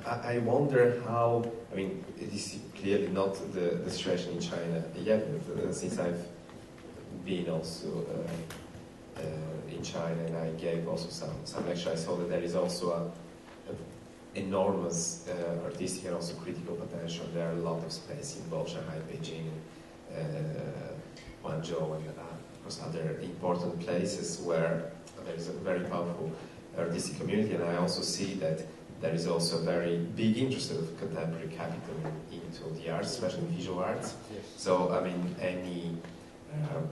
I wonder how, I mean, it is clearly not the situation in China yet, but since I've been also in China, and I gave also some lectures, I saw that there is also an enormous artistic and also critical potential. There are a lot of space in both Shanghai, Beijing, Guangzhou, and of course other important places where there is a very powerful artistic community, and I also see that there is also a very big interest of contemporary capital into the arts, especially visual arts. Yes. So, I mean, any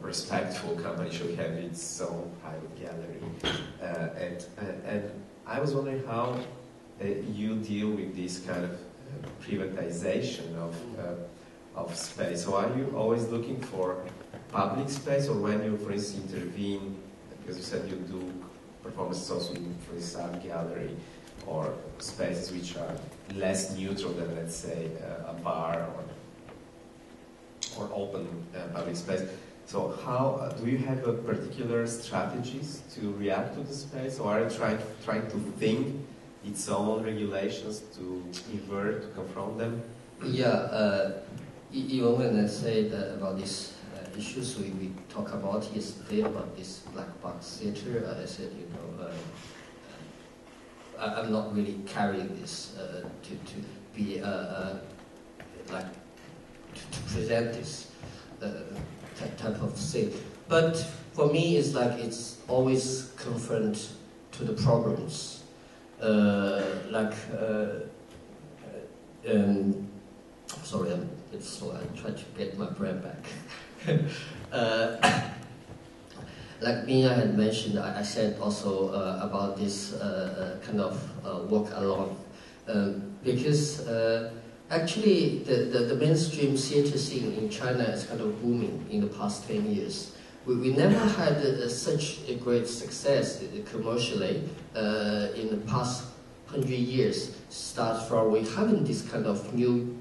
respectful company should have its own private gallery. And I was wondering how you deal with this kind of privatization of space. So are you always looking for public space, or when you, for instance, intervene, because you said you do performances also for this art gallery, or spaces which are less neutral than, let's say, a bar or open public space. So how do you have a particular strategies to react to the space, or are you trying to think its own regulations to invert, to confront them? Yeah, even when I said about these issues we talked about yesterday about this black box theater, I said, you know, I'm not really carrying this to be like to present this type of thing. But for me, it's like it's always confront to the problems. Sorry, so I try to get my brain back. Like Mina had mentioned, I said also about this kind of work alone, because actually the mainstream theater scene in China is kind of booming in the past 10 years. We never had such a great success commercially in the past 100 years. Starts from we having this kind of new,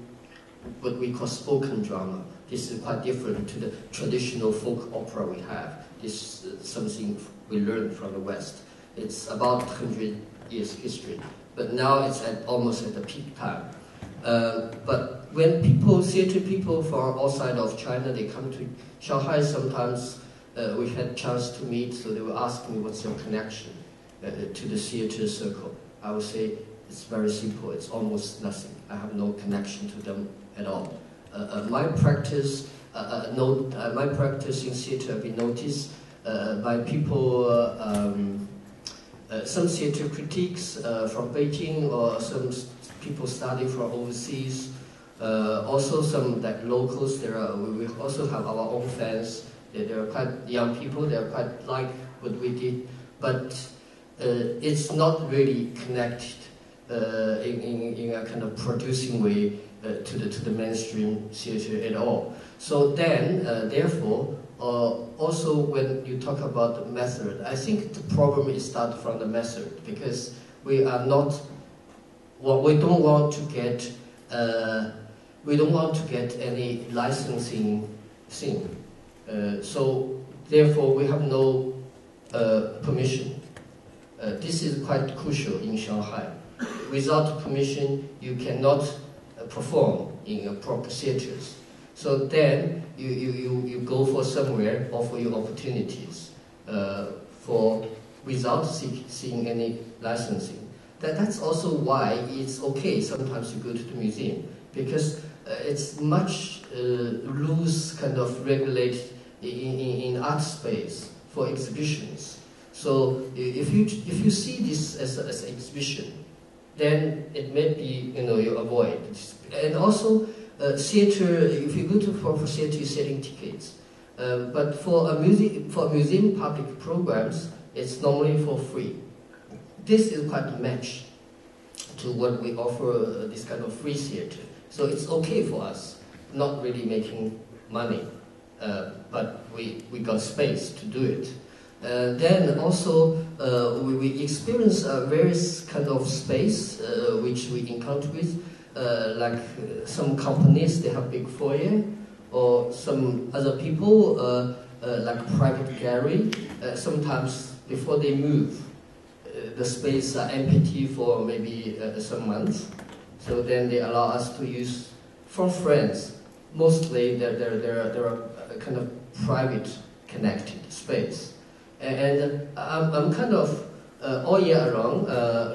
what we call spoken drama. This is quite different to the traditional folk opera we have. This is something we learned from the West. It's about 100 years history, but now it's almost at the peak time. But when theater people from outside of China, they come to Shanghai sometimes, we had a chance to meet, so they will ask me what's your connection to the theater circle. I would say it's very simple, it's almost nothing. I have no connection to them at all. My practice in theater have been noticed by people, some theater critics from Beijing, or some people studying from overseas, also some like locals. We also have our own fans. They are quite young people. They are quite like what we did, but it's not really connected in a kind of producing way to the mainstream theater at all. So then, therefore, also when you talk about the method, I think the problem is start from the method, because we are not. Well, we don't want to get any licensing thing. So therefore, we have no permission. This is quite crucial in Shanghai. Without permission, you cannot perform in proper theaters. So then you go for somewhere, offer you opportunities without seeing any licensing. That's also why it's okay sometimes to go to the museum, because it's much loose kind of regulated in art space for exhibitions. So if you see this as an exhibition, then it may be, you avoid. And also theater, if you go for theater, you're selling tickets. But for museum public programs, it's normally for free. This is quite a match to what we offer, this kind of free theater. So it's okay for us, not really making money, but we got space to do it. Then also we experience various kind of space which we encounter with, like some companies, they have big foyer, or some other people like private gallery. Sometimes before they move, the space are empty for maybe some months. So then they allow us to use from friends. Mostly they're a kind of private connected space. And I'm kind of all year long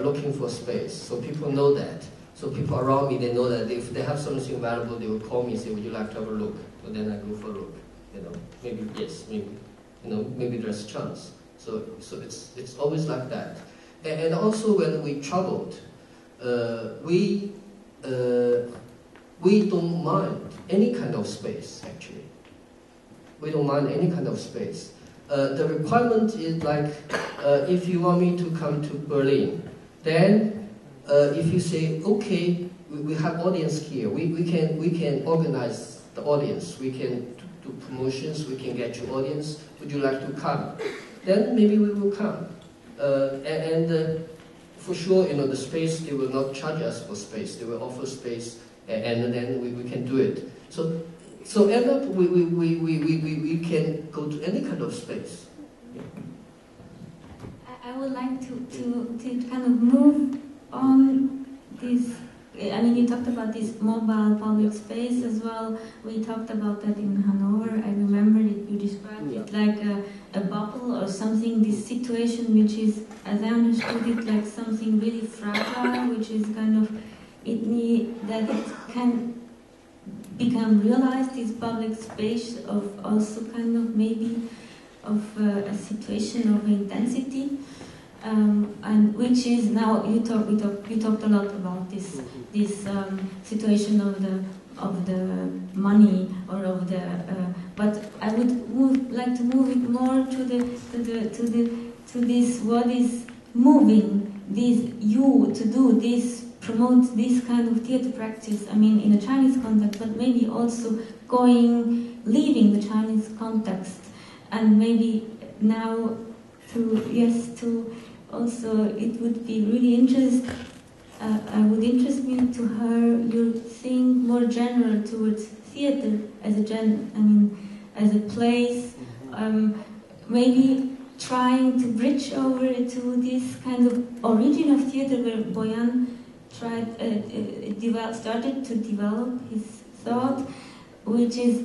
looking for space, so people know that. So people around me, they know that if they have something valuable, they will call me and say, would you like to have a look? So then I go for a look. Maybe yes, maybe maybe there's a chance. So it's always like that. And also when we traveled, we don't mind any kind of space, actually. We don't mind any kind of space. The requirement is like, if you want me to come to Berlin, then if you say, okay, we have audience here, we can organize the audience, we can do promotions, we can get you audience, would you like to come? Then maybe we will come. for sure, the space, they will not charge us for space. They will offer space, and then we can do it. So end up, we can go to any kind of space. I would like to kind of move on this. I mean, you talked about this mobile public space as well. We talked about that in Hanover. I remember that you described it like a bubble or something, this situation which is, as I understood it, like something really fragile, which is kind of, that it can become realized, this public space of also kind of maybe of a situation of intensity. And which is now you talked a lot about this situation of the money or of the but I would like to move it more to this what is moving you to do this, promote this kind of theater practice. I mean, in a Chinese context, but maybe also leaving the Chinese context, and maybe now to also, it would be really would interest me to hear your thing more general towards theater as as a place, maybe trying to bridge over to this kind of origin of theater where Boyan started to develop his thought, which is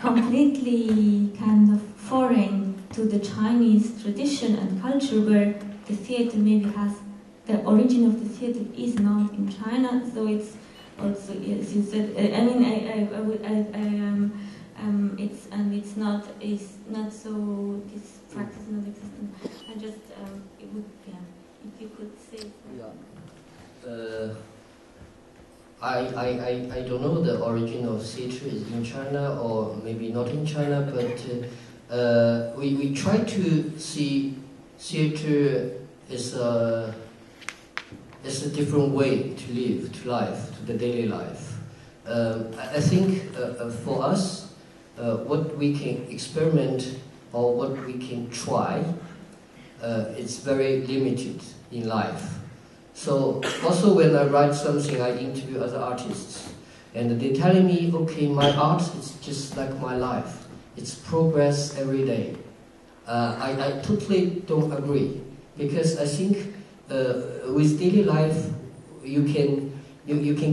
completely kind of foreign to the Chinese tradition and culture, where the theater maybe the origin of the theater is not in China, so it's also, as you said, it's not so, this practice is not existent. I just, it would, if you could say. I don't know the origin of theater is in China or maybe not in China, but we try to see theater is a different way to live, to the daily life. I think for us, what we can experiment or what we can try, it's very limited in life. So also when I write something, I interview other artists, and they're telling me, okay, my art is just like my life. It's progress every day. I totally don't agree, because I think with daily life you can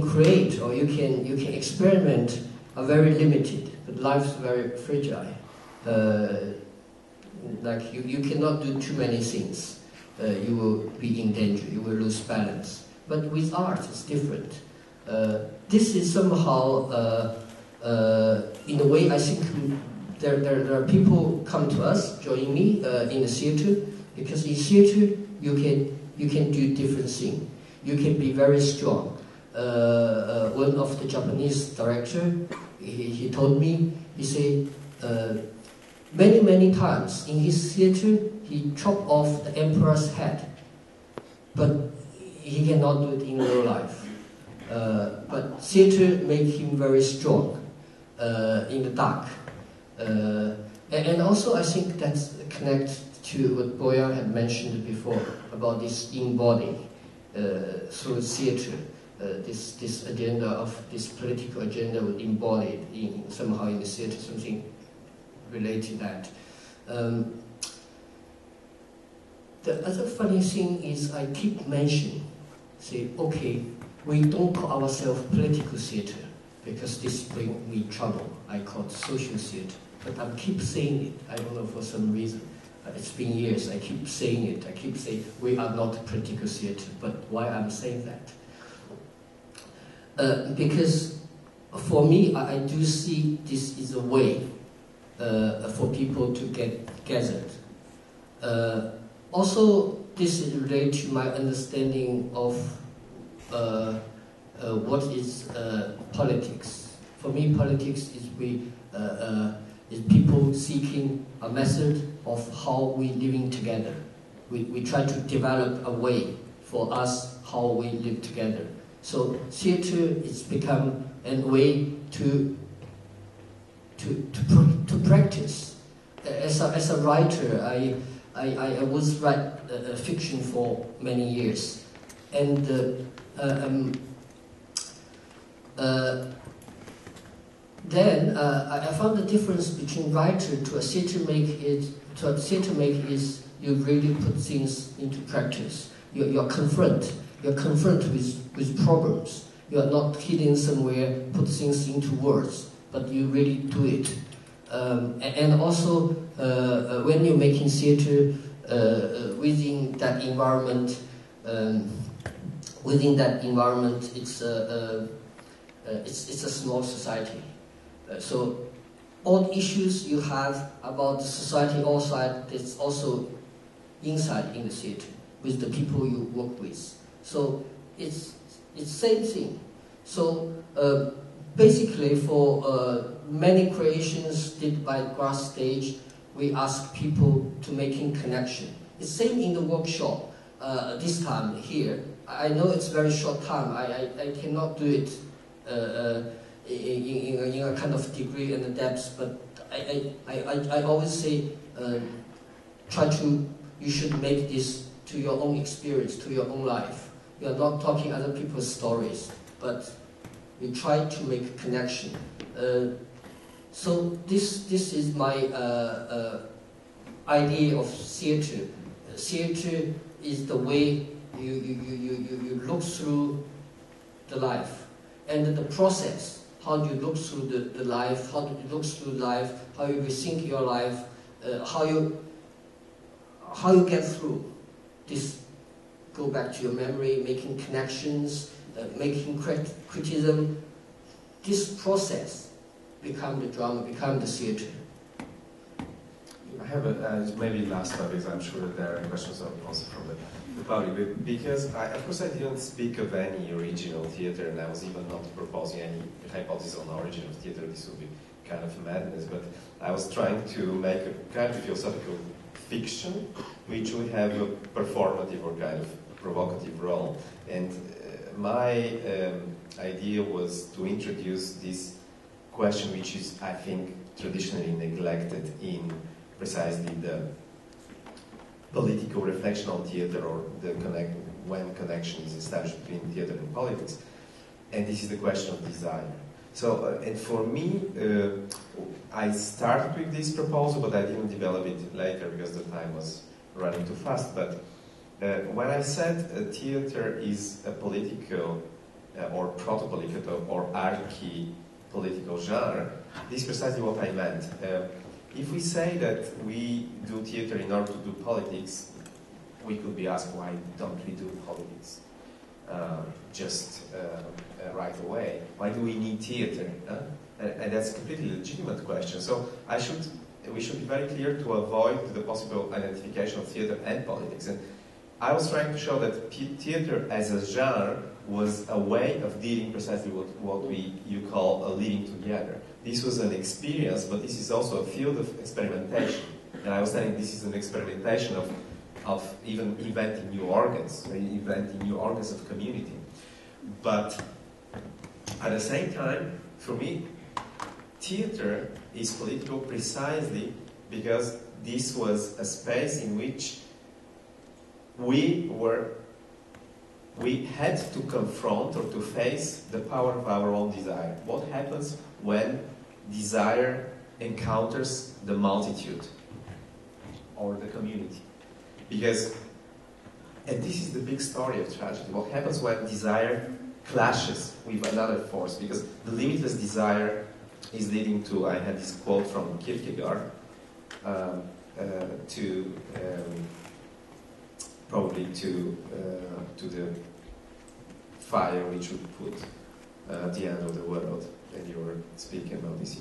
create or you can experiment are very limited, but life's very fragile. Like you cannot do too many things. You will be in danger. You will lose balance. But with art, it's different. This is somehow, in a way, I think there are people come to us, join me in the theater, because in theater you can do different things. You can be very strong. One of the Japanese director, he told me, he said, many times in his theater he chopped off the emperor's head, but he cannot do it in real life. But theater made him very strong in the dark. And also I think that's connected to what Boyan had mentioned before about this in-body through theater. This agenda of this political agenda was embodied somehow in the theater, something related to that. The other funny thing is I keep mentioning, say, okay, we don't call ourselves political theater because this brings me trouble. I call it social theater. But I keep saying it, I don't know for some reason. It's been years, I keep saying it. I keep saying we are not political theater, but why I'm saying that? Because for me, I do see this is a way for people to get gathered. Also, this is related to my understanding of what is politics. For me, politics is people seeking a method of how we living together. We try to develop a way for us how we live together. So theater has become a way to practice. As a writer, I was write fiction for many years, and then I found the difference between writer to a theater make is you really put things into practice. You're confront with problems. You are not hidden somewhere, put things into words, but you really do it. And also, when you're making theater within that environment, it's a small society. So all the issues you have about the society outside, it's also inside in the theater with the people you work with. So it's same thing. So basically, for many creations did by Grass Stage, we ask people to making connection. It's same in the workshop. This time here, I know it's very short time. I cannot do it in a kind of degree and depth, but I always say, you should make this to your own experience, to your own life. You are not talking other people's stories, but you try to make a connection. So this is my idea of theater. Theater is the way you look through the life, and the process. How do you look through the life? How do you look through life? How you rethink your life? How you get through this? Go back to your memory, making connections, making criticism. This process become the drama, become the theater. I have maybe last one, because I'm sure that there are questions also from the public. Because of course I didn't speak of any original theater, and I was even not proposing any hypothesis on origin of theater. This would be kind of madness. But I was trying to make a kind of philosophical fiction, which would have a performative or kind of provocative role. And my idea was to introduce this question, which is, I think, traditionally neglected in precisely the political reflection on theater, or when connection is established between theater and politics. And this is the question of desire. So, and for me, I started with this proposal, but I didn't develop it later because the time was running too fast. But when I said theater is a political or proto-political or archi-political genre, this is precisely what I meant. If we say that we do theater in order to do politics, we could be asked, why don't we do politics right away? Why do we need theater? And that's a completely legitimate question. So we should be very clear to avoid the possible identification of theater and politics. And I was trying to show that theater as a genre was a way of dealing precisely with what you call a living together. This was an experience, but this is also a field of experimentation. And I was saying this is an experimentation of even inventing new organs, inventing new organs of community. But at the same time, for me, theater is political precisely because this was a space in which we had to confront or to face the power of our own desire. What happens when desire encounters the multitude or the community? Because, and this is the big story of tragedy, what happens when desire clashes with another force? Because the limitless desire is leading to, I had this quote from Kritiker, probably to the fire which would put the end of the world. And you were speaking about this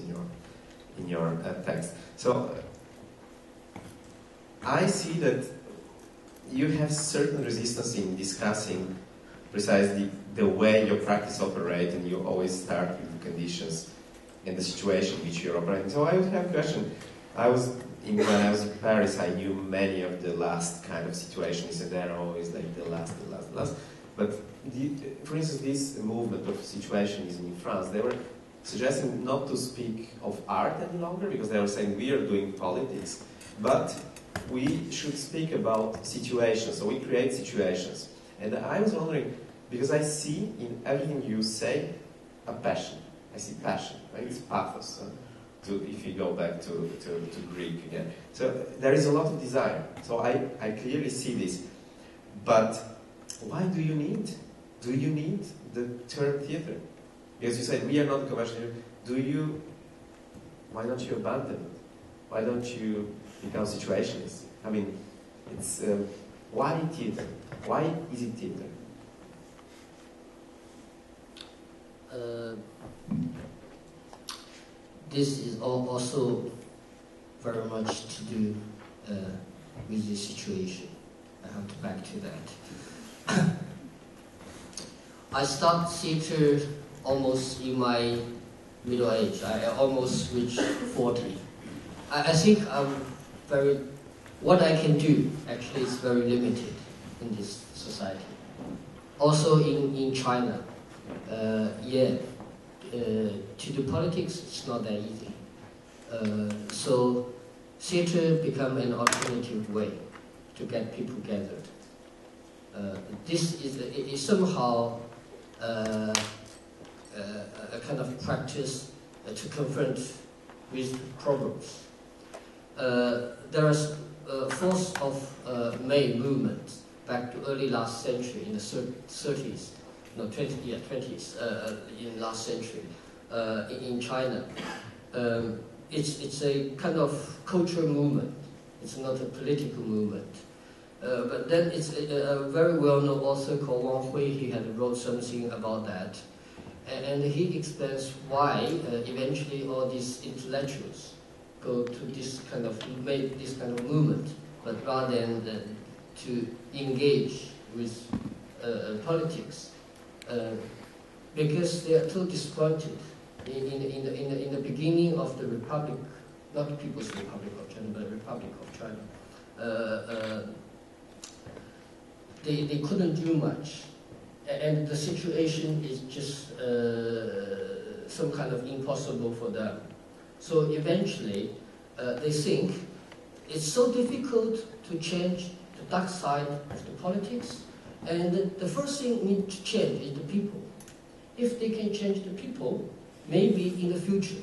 in your text. So I see that you have certain resistance in discussing precisely the way your practice operates, and you always start with the conditions and the situation in which you're operating. So I would have a question. When I was in Paris, I knew many of the last kind of situations, and they're always like the last. But for instance, this movement of situationism in France, they were suggesting not to speak of art any longer, because they were saying we are doing politics, but we should speak about situations. So we create situations. And I was wondering, because I see in everything you say a passion. I see passion, right? It's pathos. If you go back to Greek again. So there is a lot of desire. So I clearly see this. But why do you need the term theater? Because you said we are not commercial. Why don't you abandon it? Why don't you become situationist? I mean, it's why theater? Why is it theater? This is also very much to do with this situation. I have to back to that. I started theater almost in my middle age. I almost reached 40. I think what I can do actually is very limited in this society. Also in China, to do politics, it's not that easy. So theater become an alternative way to get people gathered. This is somehow a kind of practice to confront with problems. There is a force of May movement back to early last century in the 30s, no 20s in last century in China. It's a kind of cultural movement. It's not a political movement. But then it's a very well-known author called Wang Hui. He had wrote something about that, and he explains why eventually all these intellectuals go to make this kind of movement, but rather than to engage with politics, because they are too disappointed in the beginning of the Republic, not the People's Republic of China, but the Republic of China. They couldn't do much, and the situation is just some kind of impossible for them. So eventually, they think it's so difficult to change the dark side of the politics, and the first thing need to change is the people. If they can change the people, maybe in the future,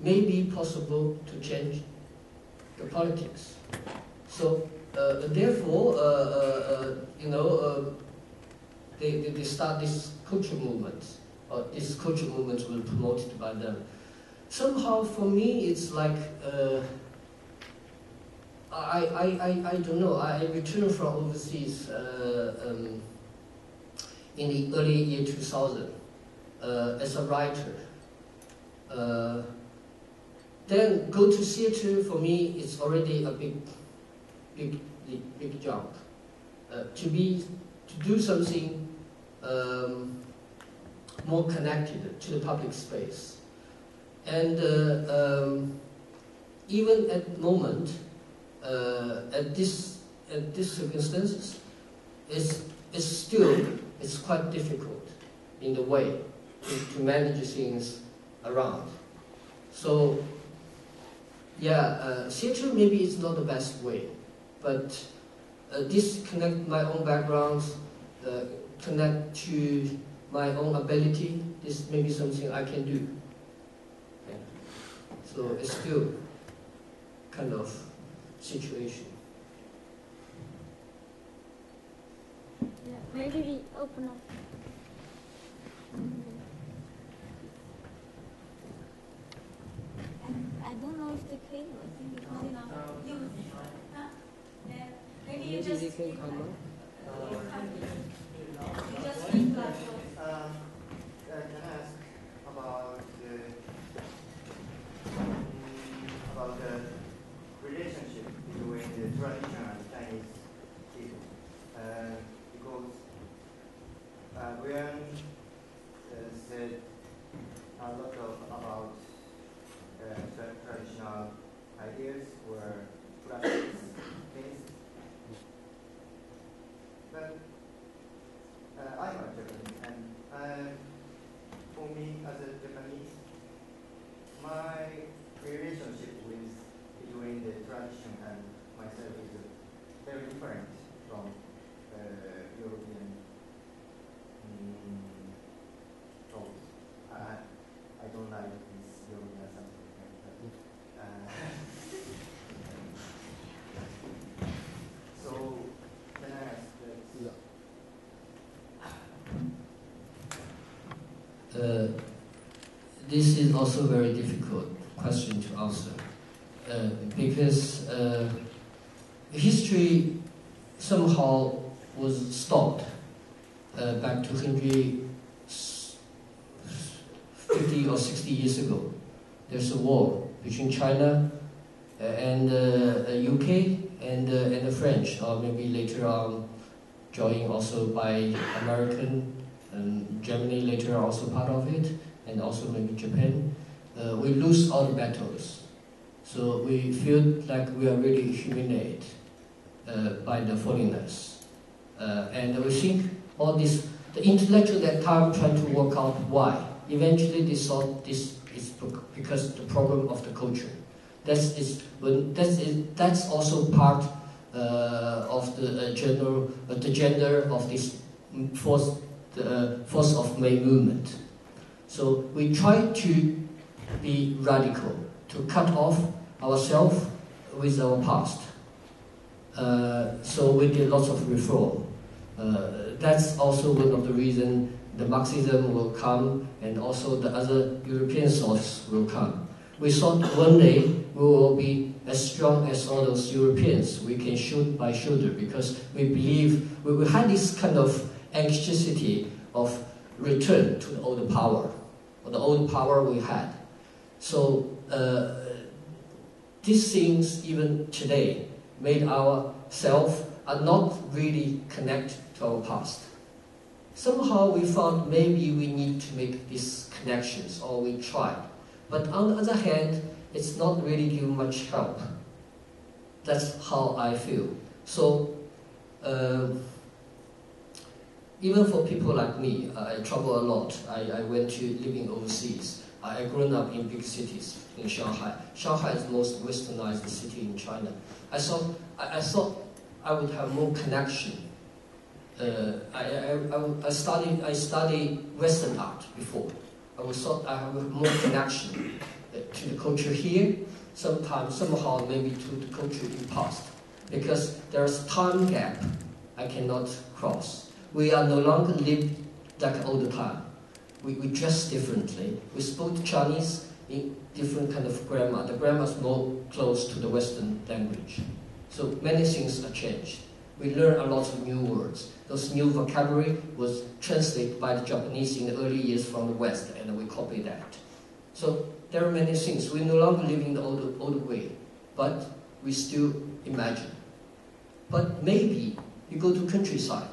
may be possible to change the politics. So therefore, they start this cultural movement, or these cultural movements were promoted by them. Somehow, for me, it's like I don't know. I returned from overseas in the early year 2000 as a writer. Then go to theater for me is already a big jump. To do something more connected to the public space, and even at the moment, at this circumstances, it's quite difficult in the way to manage things around. So theater maybe is not the best way, but this connect my own background, connect to my own ability. This may be something I can do. Yeah. So it's still kind of situation. Yeah, maybe we open up. I don't know if the cable is enough. Maybe you just can come up. You just speak like can I ask about the relationship between the tradition and Chinese people? Because Boyan said a lot about traditional ideas or practices, things. But I'm a Japanese, and for me as a Japanese, my relationship between the tradition and my myself is very different from European thoughts. I don't like this European something like that. So can I ask? This is also a very difficult question to answer because history somehow was stopped back to 150 or 60 years ago. There's a war between China and UK and the French, or maybe later on joined also by American and Germany later are also part of it, and also maybe Japan. We lose all the battles. So we feel like we are really humiliated by the foreigners. And we think all this, the intellectual that time trying to work out why. Eventually they thought this is because the problem of the culture. That's also part of the gender of this force of May movement. So we try to be radical, to cut off ourselves with our past. So we did lots of reform. That's also one of the reasons the Marxism will come, and also the other European thoughts will come. We thought one day we will be as strong as all those Europeans. We can shoot by shoulder because we believe we had this kind of anxiety of return to the old power, or the old power we had. So these things, even today, made ourselves are not really connected to our past. Somehow we found maybe we need to make these connections, or we tried. But on the other hand, it's not really giving much help. That's how I feel. So even for people like me, I travel a lot. I went to living overseas. I grew up in big cities in Shanghai. Shanghai is the most westernized city in China. I thought I would have more connection. I studied Western art before. I thought I have more connection to the culture here, somehow maybe to the culture in the past. Because there's time gap I cannot cross. We are no longer live like all the time. We dress differently. We spoke Chinese in different kind of grammar. The grammar is more close to the Western language. So many things are changed. We learn a lot of new words. Those new vocabulary was translated by the Japanese in the early years from the West, and we copy that. So there are many things. We no longer live in the old way, but we still imagine. But maybe you go to countryside.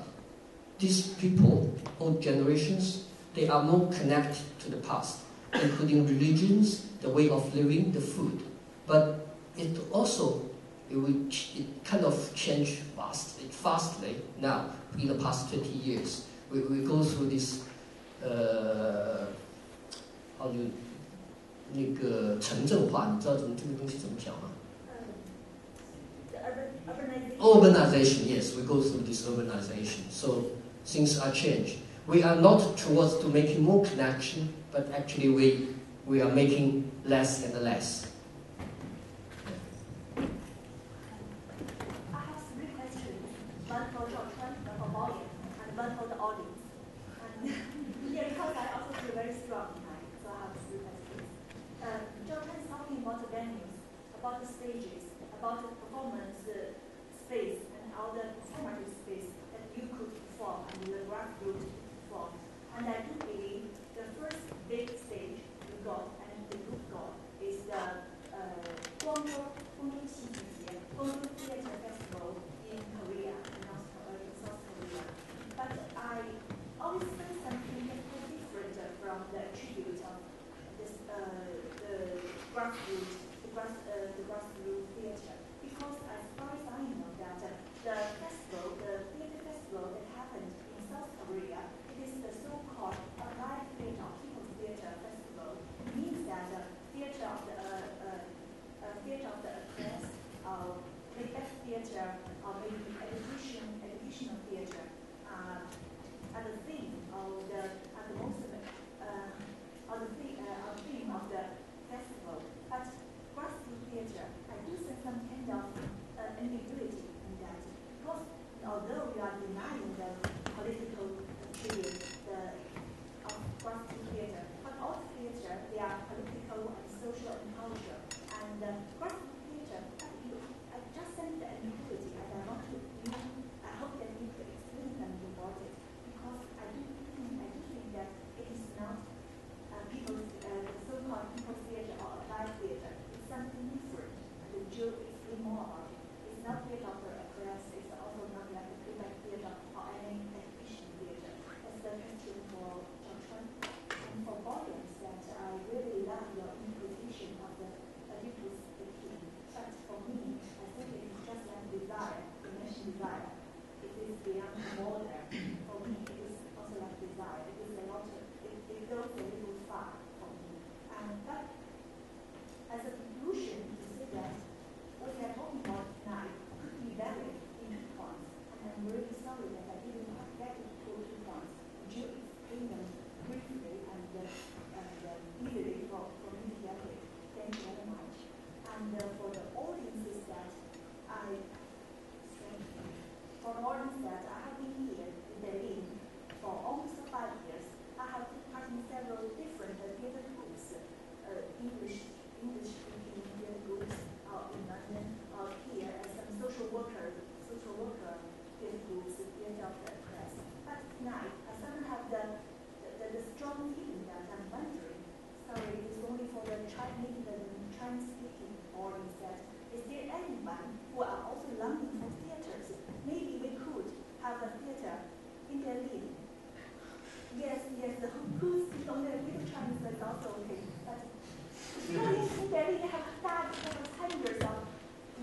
These people, old generations, they are more connected to the past, including religions, the way of living, the food. But it kind of changed fastly now, in the past 20 years. We go through this,城镇化，你知道这个东西怎么讲吗？Urbanization, yes, we go through this urbanization. So things are changed. We are not towards to making more connection, but actually we are making less and less. I have 3 questions. One for Zhao Chuan, one for Boyan, and one for the audience. And yeah, because I also feel very strong tonight, so I have 3 questions. Zhao Chuan is talking about the venues, about the stages, about the performance space, and all the performative space that you could perform and the grassroots perform. And I do believe the first big stage you got and the group got is the Guangzhou Theater Festival in Korea, in South Korea. But I always feel something that's quite different from the attribute of this the grassroots theater. Because as far as I know that the theater festival that happened in South Korea, it is the so-called applied theater, people's theater festival. It means that the theater of the class, the best theater in Berlin. Yes, who speaks only a little Chinese is also okay. But in Berlin, they have hundreds of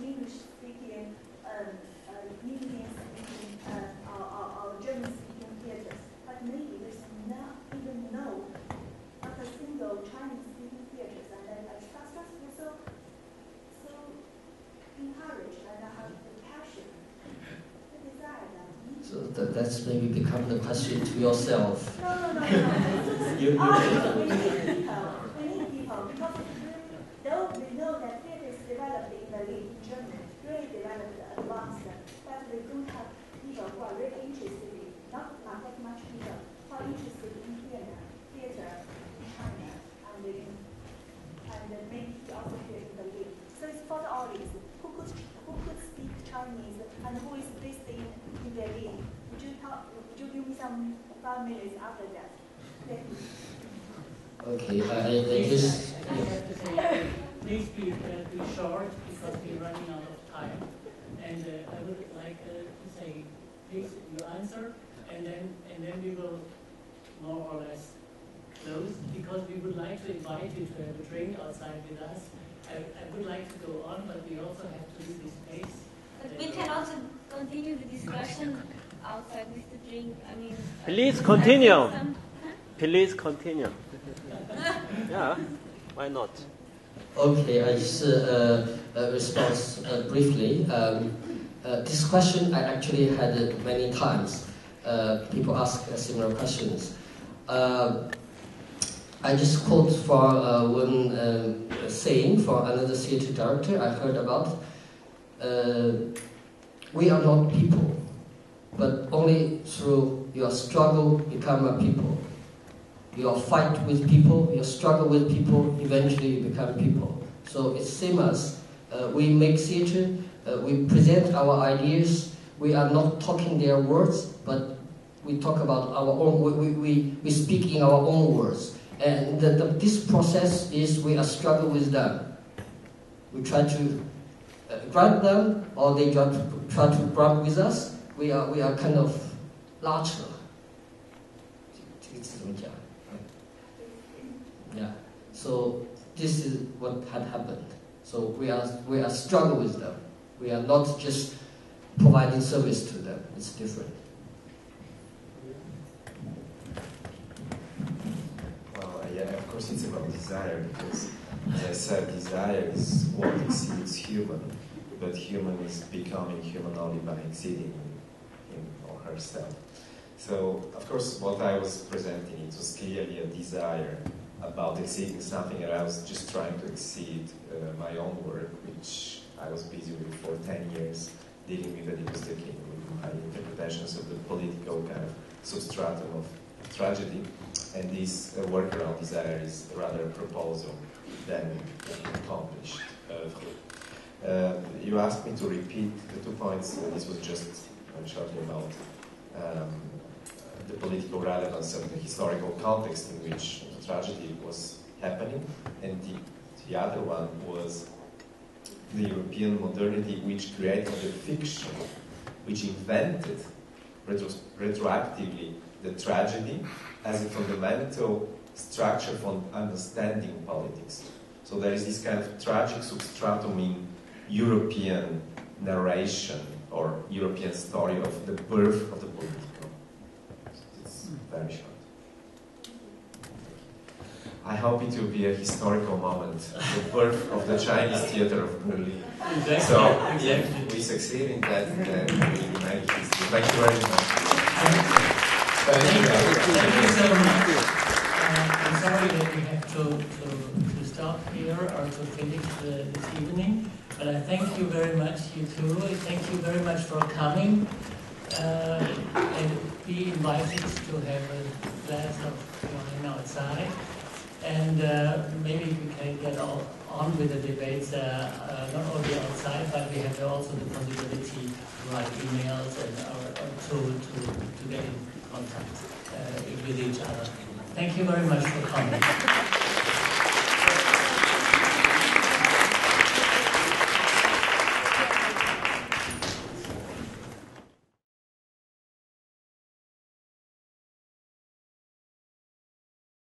English-speaking, Indian-speaking, or German-speaking theaters. But maybe there's not even not a single Chinese-speaking theaters, and I trust me so encouraged and I have the passion, the desire that. So that's maybe become the question to yourself. No. You we need people, because though we know that theater is developed in Berlin, in Germany, really developed, advanced, but we don't have people who are really interested in, not that much people, who are interested in theater in China, and maybe also here in Berlin. So it's for the audience who could speak Chinese and who is based in Berlin. Would you give me some 5 minutes after that? Thank you. Okay, I just. I have to say, please be short because we're running out of time. And I would like to say, please, you answer, and then we will more or less close because we would like to invite you to have a drink outside with us. I would like to go on, but we also have to leave this space. But we can also continue the discussion outside with the drink. I mean, please continue. Please continue. Yeah, why not? Okay, I just respond briefly. This question I actually had many times. People ask similar questions. I just quote for one saying for another theater director I heard about. We are not people, but only through your struggle become a people. Your fight with people, your struggle with people, eventually you become people. So it's same as we make theater, we present our ideas, we are not talking their words, but we talk about our own, we speak in our own words. And this process is we are struggle with them. We try to grab them, or they try to grab with us. We are kind of larger. Yeah. So this is what had happened. So we are struggle with them. We are not just providing service to them. It's different. Yeah, of course it's about desire, because as I said, desire is what exceeds human, but human is becoming human only by exceeding him or herself. So, of course, what I was presenting, it was clearly a desire about exceeding something, and I was just trying to exceed my own work, which I was busy with for 10 years, dealing with Oedipus the King, with my interpretations of the political kind of substratum of tragedy. And this work around desire is rather a proposal than accomplished. You asked me to repeat the 2 points. This was just shortly about the political relevance of the historical context in which the tragedy was happening, and the other one was the European modernity, which created the fiction, which invented retroactively the tragedy as a fundamental structure for understanding politics. So there is this kind of tragic substratum in European narration or European story of the birth of the political. It's very short. I hope it will be a historical moment, the birth of the Chinese theater of Berlin. Exactly. So if we succeed in that, then we make history. Thank you very much. Thank you so much. I'm sorry that we have to stop here or to finish this evening, but I thank you very much, you two. Thank you very much for coming and be invited to have a glass of wine outside. And maybe we can get on with the debates, not only outside, but we have also the possibility to write emails and or to get in contact with each other. Thank you very much for coming.